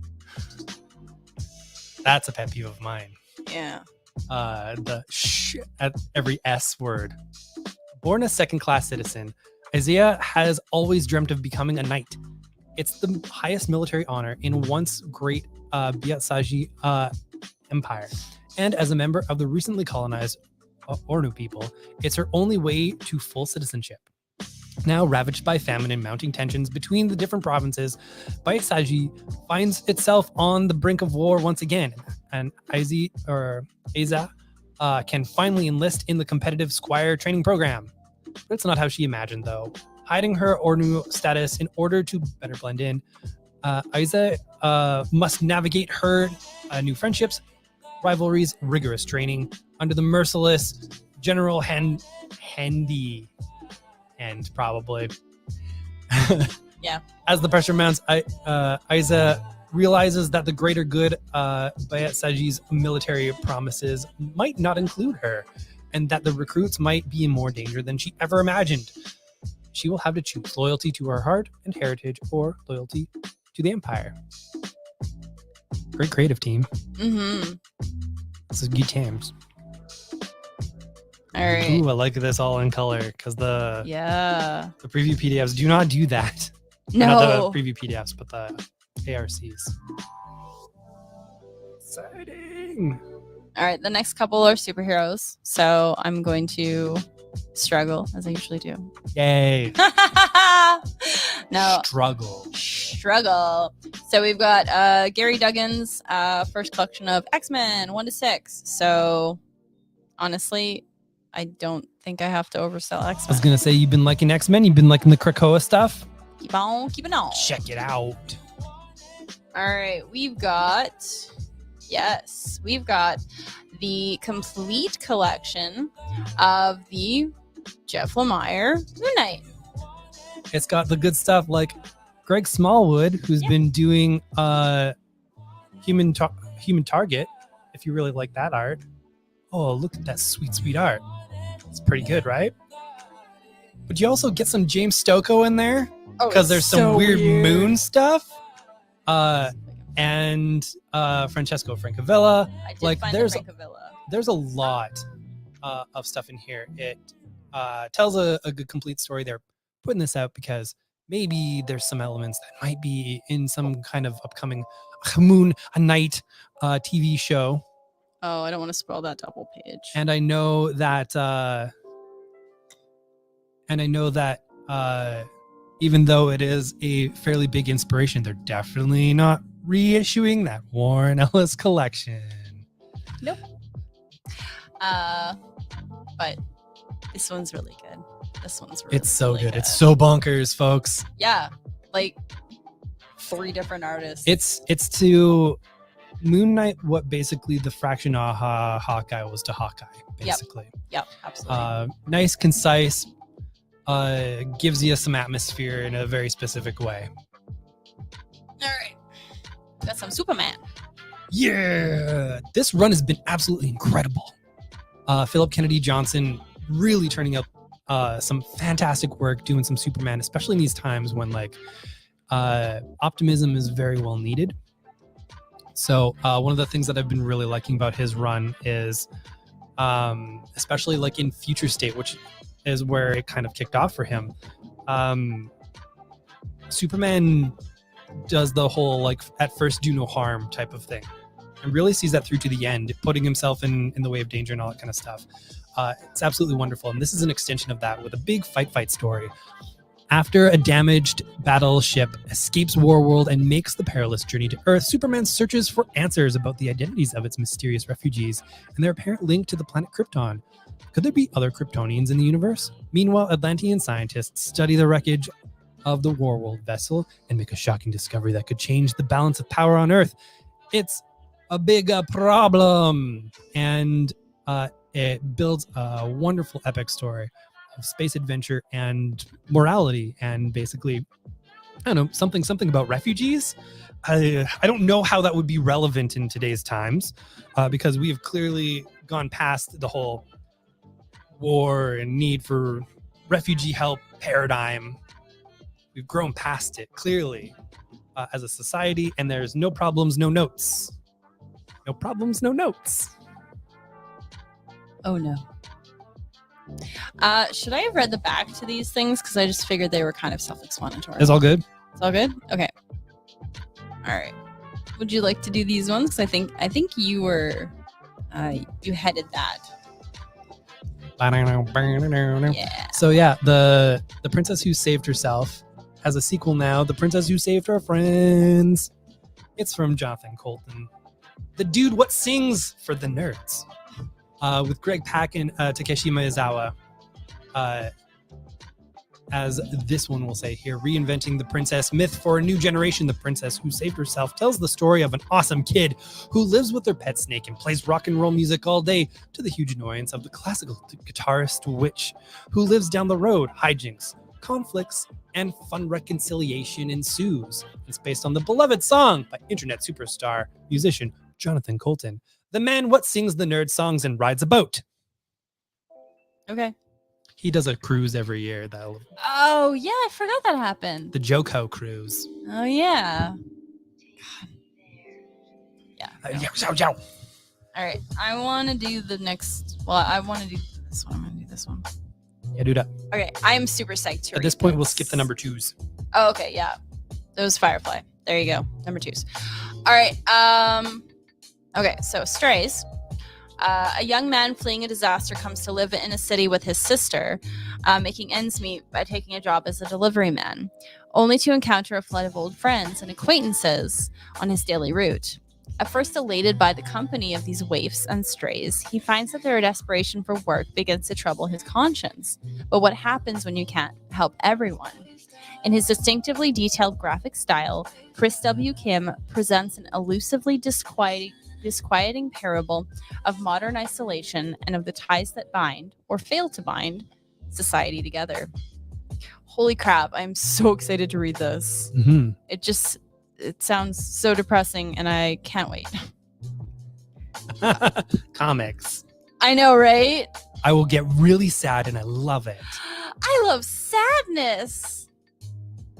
That's a pet peeve of mine. Yeah. The sh at every S word. Born a second-class citizen, Isaiah has always dreamt of becoming a knight. It's the highest military honor in once great Biatsaji empire. And as a member of the recently colonized Ornu people, it's her only way to full citizenship. Now ravaged by famine and mounting tensions between the different provinces, Biatsaji finds itself on the brink of war once again, and Aiza can finally enlist in the competitive Squire training program. But it's not how she imagined, though. Hiding her Ornu status in order to better blend in, Aiza must navigate her new friendships, rivalries, rigorous training under the merciless General Handy. And probably. Yeah. As the pressure mounts, Aiza realizes that the greater good Biatsaji's military promises might not include her, and that the recruits might be in more danger than she ever imagined. She will have to choose loyalty to her heart and heritage or loyalty to the Empire. Great creative team. Mm-hmm. This is good times. All right. Ooh, I like this all in color because the preview PDFs do not do that. No. Not the preview PDFs, but the ARCs. Exciting. All right. The next couple are superheroes, so I'm going to struggle as I usually do. Yay. No. Struggle. So we've got Gary Duggan's first collection of X-Men 1-6. So honestly, I don't think I have to oversell X-Men. I was going to say, you've been liking X-Men? You've been liking the Krakoa stuff? Keep on keeping on. Check it out. All right. We've got the complete collection of the Jeff Lemire Moon Knight. It's got the good stuff like Greg Smallwood, who's been doing Human Target, if you really like that art. Oh, look at that sweet art. It's pretty good, right? But you also get some James Stokoe in there because there's some weird moon stuff. And Francesco Francavilla. I did find Francavilla. There's a lot of stuff in here. It tells a good complete story. They're putting this out because maybe there's some elements that might be in some kind of upcoming Moon Knight TV show. Oh, I don't want to spoil that double page. And I know that even though it is a fairly big inspiration, they're definitely not reissuing that Warren Ellis collection. Nope. But this one's really good. It's so good. It's so bonkers, folks. Yeah, like 3 different artists. It's to Moon Knight what basically the fraction of Hawkeye was to Hawkeye, basically. Yep, absolutely. Nice, concise, gives you some atmosphere in a very specific way. All right. Got some Superman. Yeah! This run has been absolutely incredible. Philip Kennedy Johnson really turning up some fantastic work doing some Superman, especially in these times when optimism is very well needed. So one of the things that I've been really liking about his run is especially like in Future State, which is where it kind of kicked off for him. Superman does the whole like at first do no harm type of thing and really sees that through to the end, putting himself in the way of danger and all that kind of stuff. It's absolutely wonderful. And this is an extension of that with a big fight story. After a damaged battleship escapes Warworld and makes the perilous journey to Earth, Superman searches for answers about the identities of its mysterious refugees and their apparent link to the planet Krypton. Could there be other Kryptonians in the universe? Meanwhile, Atlantean scientists study the wreckage of the Warworld vessel and make a shocking discovery that could change the balance of power on Earth. It's a big problem, and it builds a wonderful epic story of space adventure and morality, and basically I don't know, something about refugees. I don't know how that would be relevant in today's times, because we have clearly gone past the whole war and need for refugee help paradigm. We've grown past it clearly as a society, and there's no problems, no notes. No problems, no notes. Oh no. Should I have read the back to these things? Because I just figured they were kind of self-explanatory. It's all good. It's all good? Okay. All right. Would you like to do these ones? Because I think you were you headed that. Yeah. So yeah, the Princess Who Saved Herself has a sequel now. The Princess Who Saved Her Friends. It's from Jonathan Colton, the dude what sings for the nerds, with Greg Pak and Takeshi Miyazawa, as this one will say here, reinventing the princess myth for a new generation. The Princess Who Saved Herself tells the story of an awesome kid who lives with their pet snake and plays rock and roll music all day, to the huge annoyance of the classical guitarist witch who lives down the road. Hijinks, conflicts, and fun reconciliation ensues. It's based on the beloved song by internet superstar musician Jonathan Colton, the man what sings the nerd songs and rides a boat. Okay. He does a cruise every year. Oh yeah, I forgot that happened. The Joko cruise. Oh yeah. God. Yeah. No. All right. I want to do the next. Well, I want to do this one. I'm gonna do this one. Yeah, do that. Okay. I'm super psyched to At this point, we'll skip the number 2s. Oh, okay. Yeah. Those Firefly. There you go. Number 2s. All right. Okay. So Strays. A young man fleeing a disaster comes to live in a city with his sister, making ends meet by taking a job as a delivery man, only to encounter a flood of old friends and acquaintances on his daily route. At first elated by the company of these waifs and strays, he finds that their desperation for work begins to trouble his conscience. But what happens when you can't help everyone? In his distinctively detailed graphic style, Chris W. Kim presents an elusively disquieting parable of modern isolation and of the ties that bind, or fail to bind, society together. Holy crap, I'm so excited to read this. Mm-hmm. It sounds so depressing and I can't wait. Comics. I know, right? I will get really sad and I love it. I love sadness.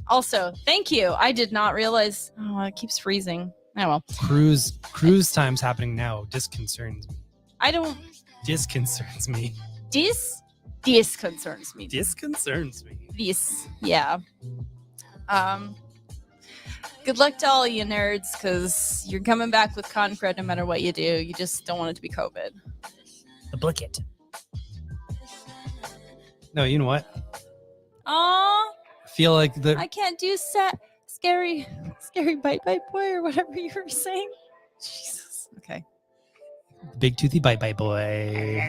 Also, thank you. I did not realize. Oh, it keeps freezing. Oh well. Cruise time's happening now. Disconcerts me. Disconcerts me. Disconcerts me. Yeah. Good luck to all you nerds, because you're coming back with Concred no matter what you do. You just don't want it to be COVID. The bucket. No, you know what? Aw. I feel like I can't do scary bite boy or whatever you were saying. Jesus. Okay. Big toothy bite boy.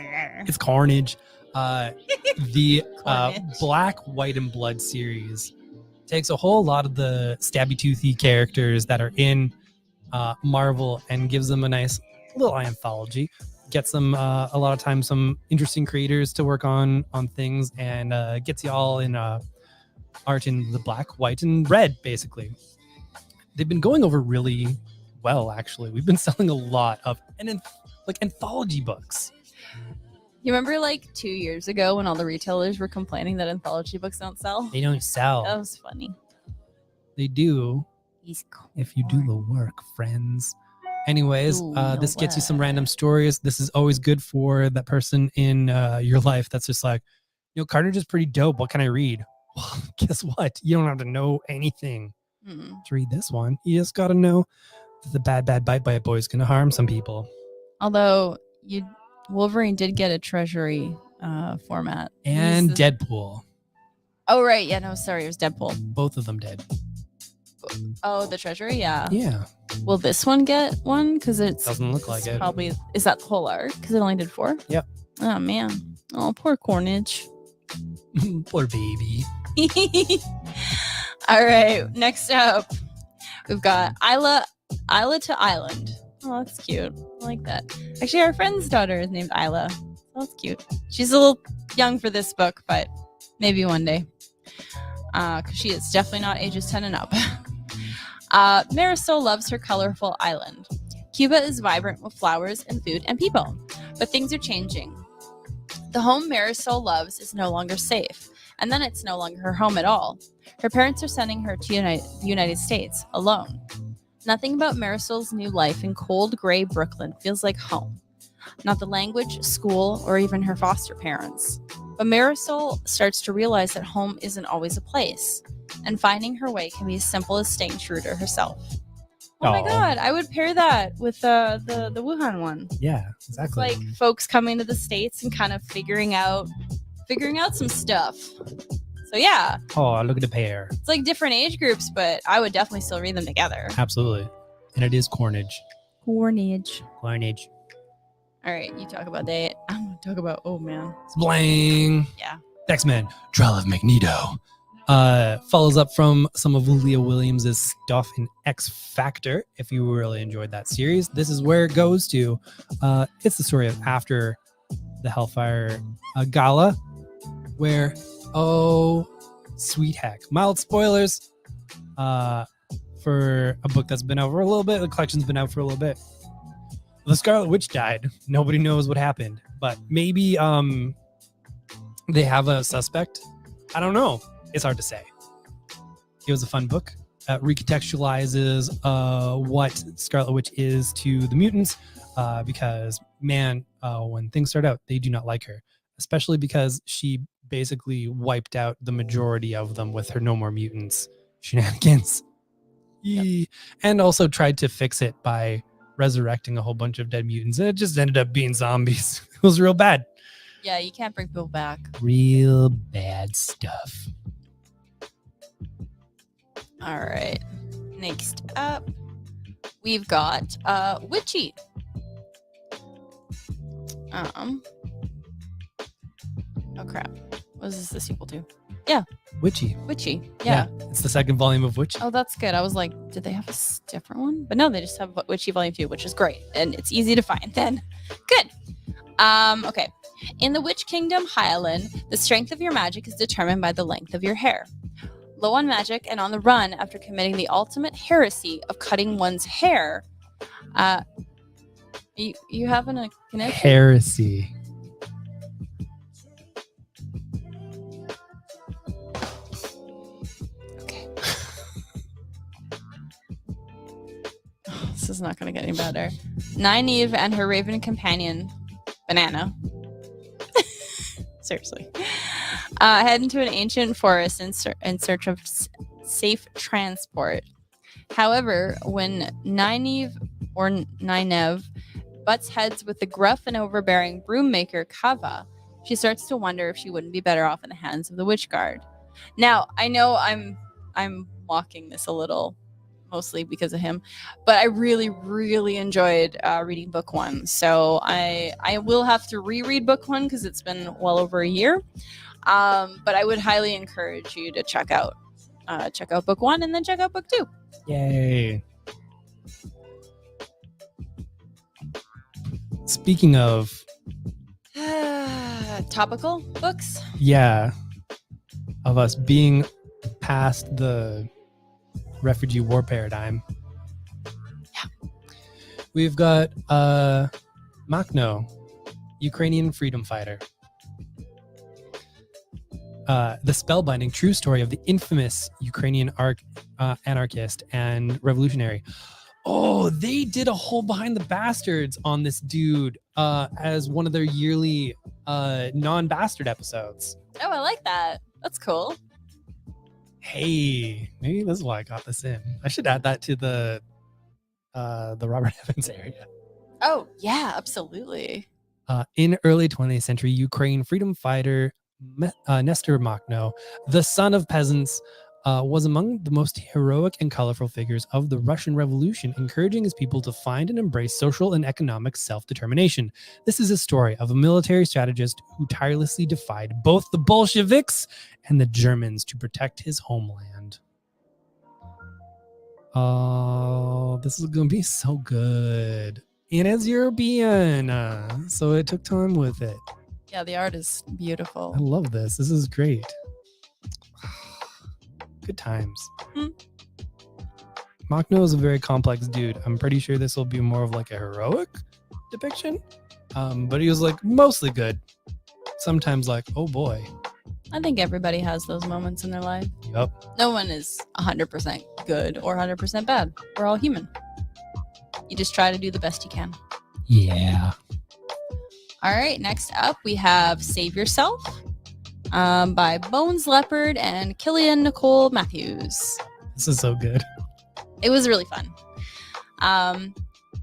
It's Carnage. The Black, White, and Blood series takes a whole lot of the stabby toothy characters that are in Marvel and gives them a nice little anthology. Gets them a lot of times some interesting creators to work on things, and gets you all in art in the black, white, and red, basically. They've been going over really well, actually. We've been selling a lot of anthology books. You remember 2 years ago when all the retailers were complaining that anthology books don't sell? They don't sell. That was funny. They do. If you do the work, friends. Anyways, this gets you some random stories. This is always good for that person in your life that's just like, Carnage is pretty dope. What can I read? Well, guess what? You don't have to know anything to read this one. You just got to know that the bad bite by a boy is going to harm some people. Although Wolverine did get a Treasury format. And Deadpool. Oh, right. Yeah, no, sorry. It was Deadpool. Both of them did. Oh, the Treasury? Yeah. Yeah. Will this one get one? Because it doesn't look like it. Probably. Is that the whole arc? Because it only did 4? Yep. Oh, man. Oh, poor Carnage. Poor baby. All right. Next up, we've got Isla to Island. Oh, that's cute. I like that. Actually, our friend's daughter is named Isla. Oh, that's cute. She's a little young for this book, but maybe one day. because she is definitely not ages 10 and up. Marisol loves her colorful island. Cuba is vibrant with flowers and food and people, but things are changing. The home Marisol loves is no longer safe, and then it's no longer her home at all. Her parents are sending her to the United States alone. Nothing about Marisol's new life in cold, gray Brooklyn feels like home. Not the language, school, or even her foster parents. But Marisol starts to realize that home isn't always a place, and finding her way can be as simple as staying true to herself. Oh my god, I would pair that with the Wuhan one. Yeah, exactly. It's like folks coming to the States and kind of figuring out some stuff. So yeah. Oh, look at the pair. It's like different age groups, but I would definitely still read them together. Absolutely. And it is Cornage. Cornage. All right, you talk about that. I'm going to talk about, oh man. Blang. Yeah. X-Men, Trial of Magneto. Follows up from some of Leah Williams' stuff in X Factor. If you really enjoyed that series, this is where it goes to. It's the story of after the Hellfire Gala, where, oh, sweet heck. Mild spoilers for a book that's been out for a little bit. The collection's been out for a little bit. The Scarlet Witch died. Nobody knows what happened, but maybe they have a suspect. I don't know. It's hard to say. It was a fun book. Recontextualizes what Scarlet Witch is to the mutants, because man, when things start out, they do not like her, especially because she basically wiped out the majority of them with her No More Mutants shenanigans. Yep. And also tried to fix it by resurrecting a whole bunch of dead mutants, and it just ended up being zombies. It was real bad. Yeah, you can't bring people back. Real bad stuff. All right. Next up, we've got Witchy. Oh crap. What is this the sequel to? Yeah. Witchy. Yeah. It's the second volume of Witchy. Oh, that's good. I was like, did they have a different one? But no, they just have Witchy Volume 2, which is great. And it's easy to find then. Good. Okay. In the Witch Kingdom, Highland, the strength of your magic is determined by the length of your hair. Low on magic and on the run after committing the ultimate heresy of cutting one's hair. You having a connection? Heresy. Okay. This is not going to get any better. Nynaeve and her raven companion, Banana. Seriously. Head into an ancient forest in search of safe transport. However, when Nynaeve butts heads with the gruff and overbearing broom maker Kava, she starts to wonder if she wouldn't be better off in the hands of the Witch Guard. Now, I know I'm mocking this a little, mostly because of him, but I really, really enjoyed reading book one. So I will have to reread book one because it's been well over a year. But I would highly encourage you to check out book one and then check out book two. Yay. Speaking of topical books, yeah, of us being past the refugee war paradigm. Yeah. We've got Makhno, Ukrainian freedom fighter. The spellbinding true story of the infamous Ukrainian anarchist and revolutionary. Oh, they did a whole Behind the Bastards on this dude as one of their yearly non-bastard episodes. Oh, I like that. That's cool. Hey, maybe this is why I got this in. I should add that to the Robert Evans area. Oh, yeah, absolutely. In early 20th century Ukraine, freedom fighter Nestor Makhno, the son of peasants, was among the most heroic and colorful figures of the Russian Revolution, encouraging his people to find and embrace social and economic self-determination. This is a story of a military strategist who tirelessly defied both the Bolsheviks and the Germans to protect his homeland. Oh, this is going to be so good. And it's European, so it took time with it. Yeah, the art is beautiful. I love this. This is great. Good times. Hmm. Makno is a very complex dude. I'm pretty sure this will be more of like a heroic depiction. But he was like mostly good. Sometimes like, oh boy. I think everybody has those moments in their life. Yup. No one is 100% good or 100% bad. We're all human. You just try to do the best you can. Yeah. All right, next up we have Save Yourself by Bones Leopard and Killian Nicole Matthews. This is so good. It was really fun.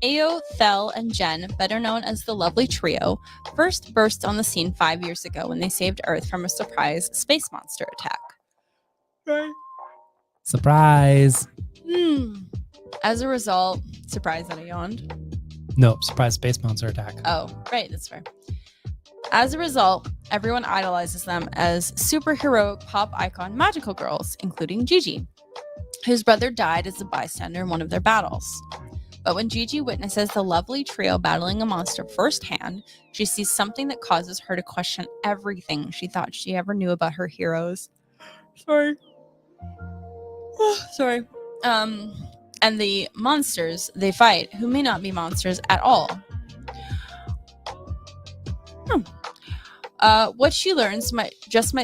Ao, Thel, and Jen, better known as the Lovely Trio, first burst on the scene 5 years ago when they saved Earth from a surprise space monster attack. Right. Surprise. As a result, surprise that I yawned. No, surprise space monster attack. Oh, right, that's fair. As a result, everyone idolizes them as superheroic pop icon magical girls, including Gigi, whose brother died as a bystander in one of their battles. But when Gigi witnesses the Lovely Trio battling a monster firsthand, she sees something that causes her to question everything she thought she ever knew about her heroes. Sorry. And the monsters they fight, who may not be monsters at all. What she learns might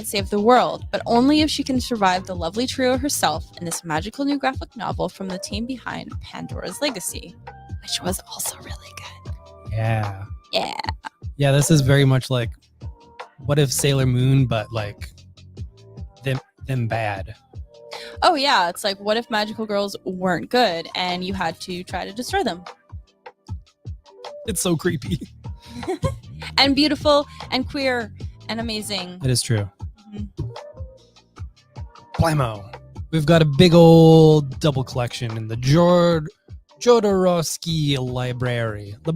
save the world, but only if she can survive the Lovely Trio herself in this magical new graphic novel from the team behind Pandora's Legacy, which was also really good. Yeah. Yeah. Yeah, this is very much like what if Sailor Moon, but like them bad. Oh yeah, it's like what if magical girls weren't good and you had to try to destroy them? It's so creepy. And beautiful and queer and amazing. It is true. Blammo. We've got a big old double collection in the Jodorowsky Library. The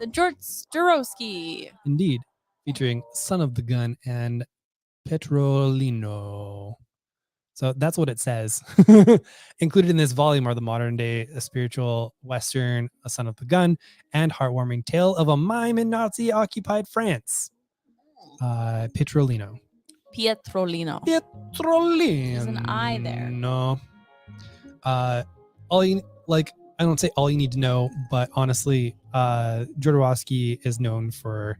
Jodorowsky. Indeed. Featuring Son of the Gun and Petrolino. So that's what it says. Included in this volume are the modern day spiritual Western, A Son of the Gun, and heartwarming tale of a mime in Nazi occupied France. Pietrolino. Pietrolino. There's an I there. No. All you like, I don't say all you need to know, but honestly, Jodorowsky is known for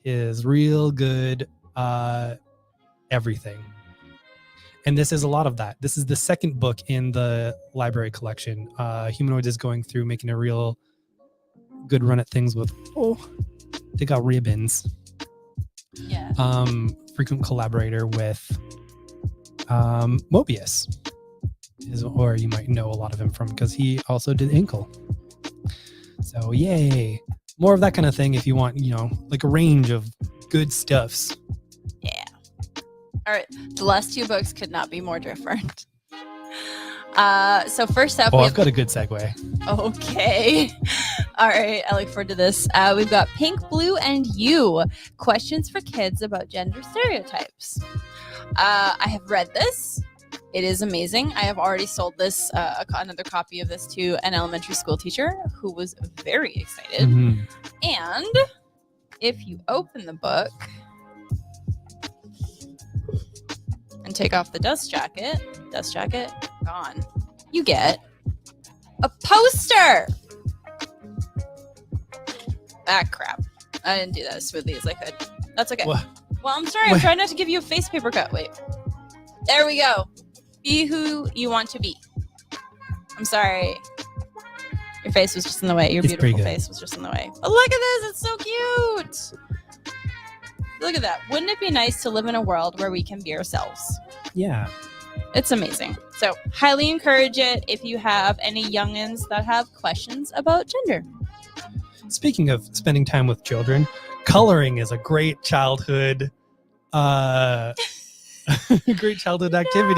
his real good everything. And this is a lot of that. This is the second book in the library collection. Humanoids is going through making a real good run at things with, they got ribbons. Yeah. Frequent collaborator with Mobius, or you might know a lot of him from because he also did Inkle. So yay. More of that kind of thing if you want, like a range of good stuffs. Yeah. All right, the last two books could not be more different. So first up, I've got a good segue. Okay. All right, I look forward to this. We've got Pink, Blue, and You, questions for kids about gender stereotypes. I have read this. It is amazing. I have already sold this, another copy of this to an elementary school teacher who was very excited. Mm-hmm. And if you open the book and take off the dust jacket, gone, you get a poster. Ah, crap. I didn't do that as smoothly as I could. That's okay. What? Well, I'm sorry. I'm trying not to give you a face paper cut. Wait. There we go. Be who you want to be. I'm sorry. Your face was just in the way. Your beautiful face was just in the way. But look at this. It's so cute. Look at that. Wouldn't it be nice to live in a world where we can be ourselves? Yeah. It's amazing. So highly encourage it if you have any youngins that have questions about gender. Speaking of spending time with children, coloring is a great childhood activity.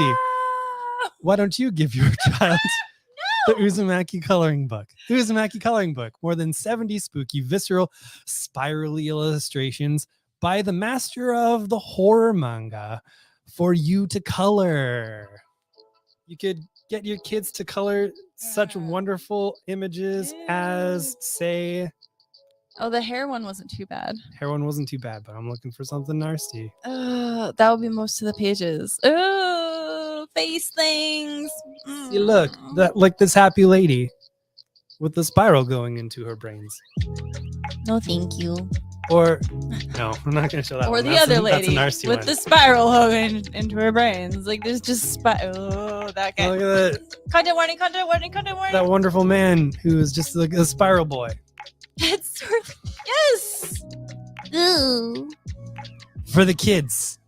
No! Why don't you give your child the Uzumaki coloring book? The Uzumaki coloring book. More than 70 spooky, visceral, spirally illustrations by the master of the horror manga for you to color. You could get your kids to color such wonderful images as, say... Oh, the hair one wasn't too bad. Hair one wasn't too bad, but I'm looking for something nasty. That would be most of the pages. face things. See, look, that like this happy lady with the spiral going into her brains. No, thank you. Or no, I'm not gonna show that. Or one. the That's other that's lady an RC with one. the spiral going into her brains. Like there's just oh, that guy. Look at that, Content warning, content warning, content warning. that wonderful man who is just like a spiral boy. It's sort of, yes. Ooh. For the kids.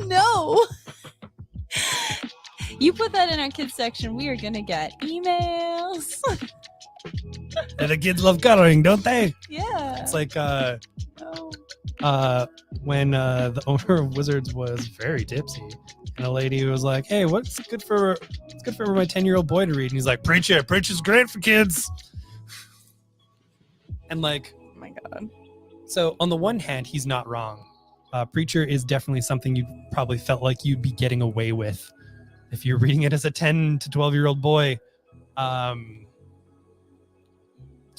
No. You put that in our kids section, we are gonna get emails. And the kids love coloring, don't they? Yeah. It's like Oh. when the owner of Wizards was very tipsy, and a lady was like, "Hey, what's good for my 10-year-old boy to read?" And he's like, "Preach it. Preach is great for kids." And like, Oh my god. so on the one hand, he's not wrong. Preacher is definitely something you probably felt like you'd be getting away with if you're reading it as a 10 to 12-year-old boy. I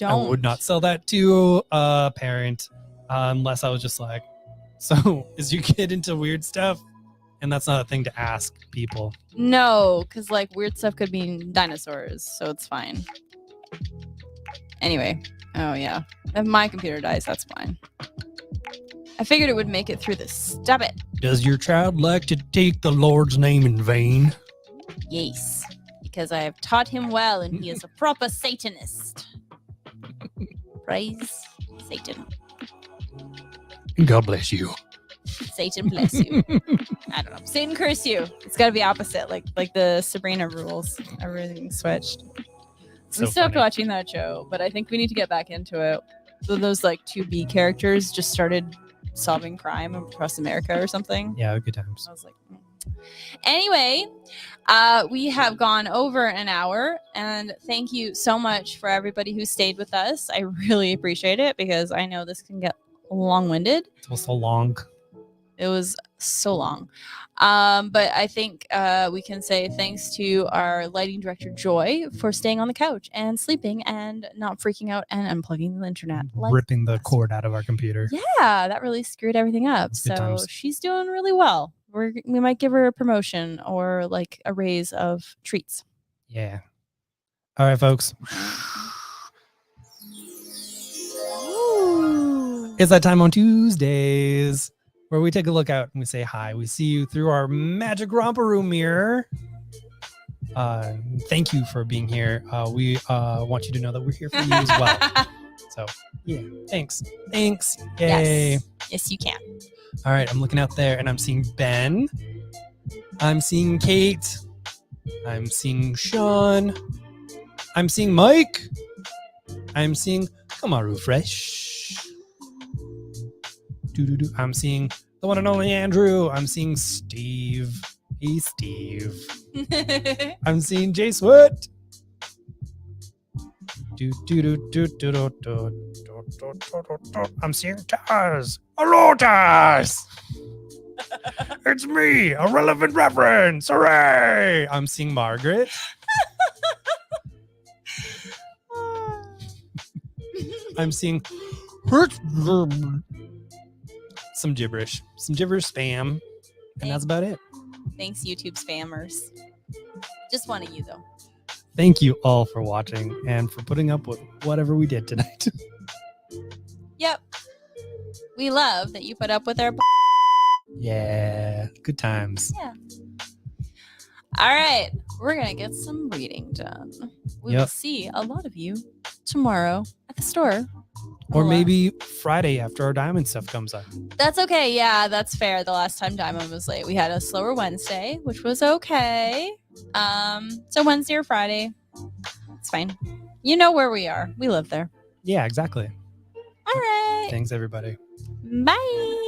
would not sell that to a parent unless I was just like, so is your kid into weird stuff? And that's not a thing to ask people. No, because like weird stuff could mean dinosaurs, so it's fine. Anyway, oh yeah. If my computer dies, that's fine. I figured it would make it through this. Stop it. Does your child like to take the Lord's name in vain? Yes, because I have taught him well, and he is a proper Satanist. Praise Satan. God bless you. Satan bless you. I don't know. Satan curse you. It's got to be opposite, like the Sabrina rules. Everything switched. So we stopped funny. watching that show, but I think we need to get back into it. So those like 2B characters just started solving crime across America or something. Yeah, good times. I was like, Anyway, we have gone over an hour, and thank you so much for everybody who stayed with us. I really appreciate it because I know this can get long-winded. It was so long. It was so long. But I think we can say thanks to our lighting director, Joy, for staying on the couch and sleeping and not freaking out and unplugging the internet. Ripping the cord out of our computer. Yeah, that really screwed everything up. That's good So times. she's doing really well. We might give her a promotion or like a raise of treats. Yeah. All right, folks. Ooh. It's that time on Tuesdays where we take a look out and we say hi. We see you through our magic romper room mirror. Thank you for being here. We want you to know that we're here for you as well. So, yeah, thanks. Thanks. Yay. Yes, you can. All right, I'm looking out there and I'm seeing Ben. I'm seeing Kate. I'm seeing Sean. I'm seeing Mike. I'm seeing Kamaru Fresh. Doo-doo-doo. I'm seeing the one and only Andrew. I'm seeing Steve. Hey, Steve. I'm seeseeing Sweat. I'm seeing Taz. Hello, Taz. It's me, a relevant reference. Hooray! I'm seeing Margaret. I'm seeing some gibberish spam, and that's about it. Thanks, YouTube spammers. Just one of you, though. Thank you all for watching and for putting up with whatever we did tonight. Yep. We love that you put up with our. Yeah, good times. Yeah. All right. We're going to get some reading done. We will see a lot of you tomorrow at the store. Or maybe Friday after our Diamond stuff comes up. That's okay. Yeah, that's fair. The last time Diamond was late, we had a slower Wednesday, which was okay. So Wednesday or Friday, it's fine. You know where we are. We live there. Yeah, exactly. All right. Thanks, everybody. Bye.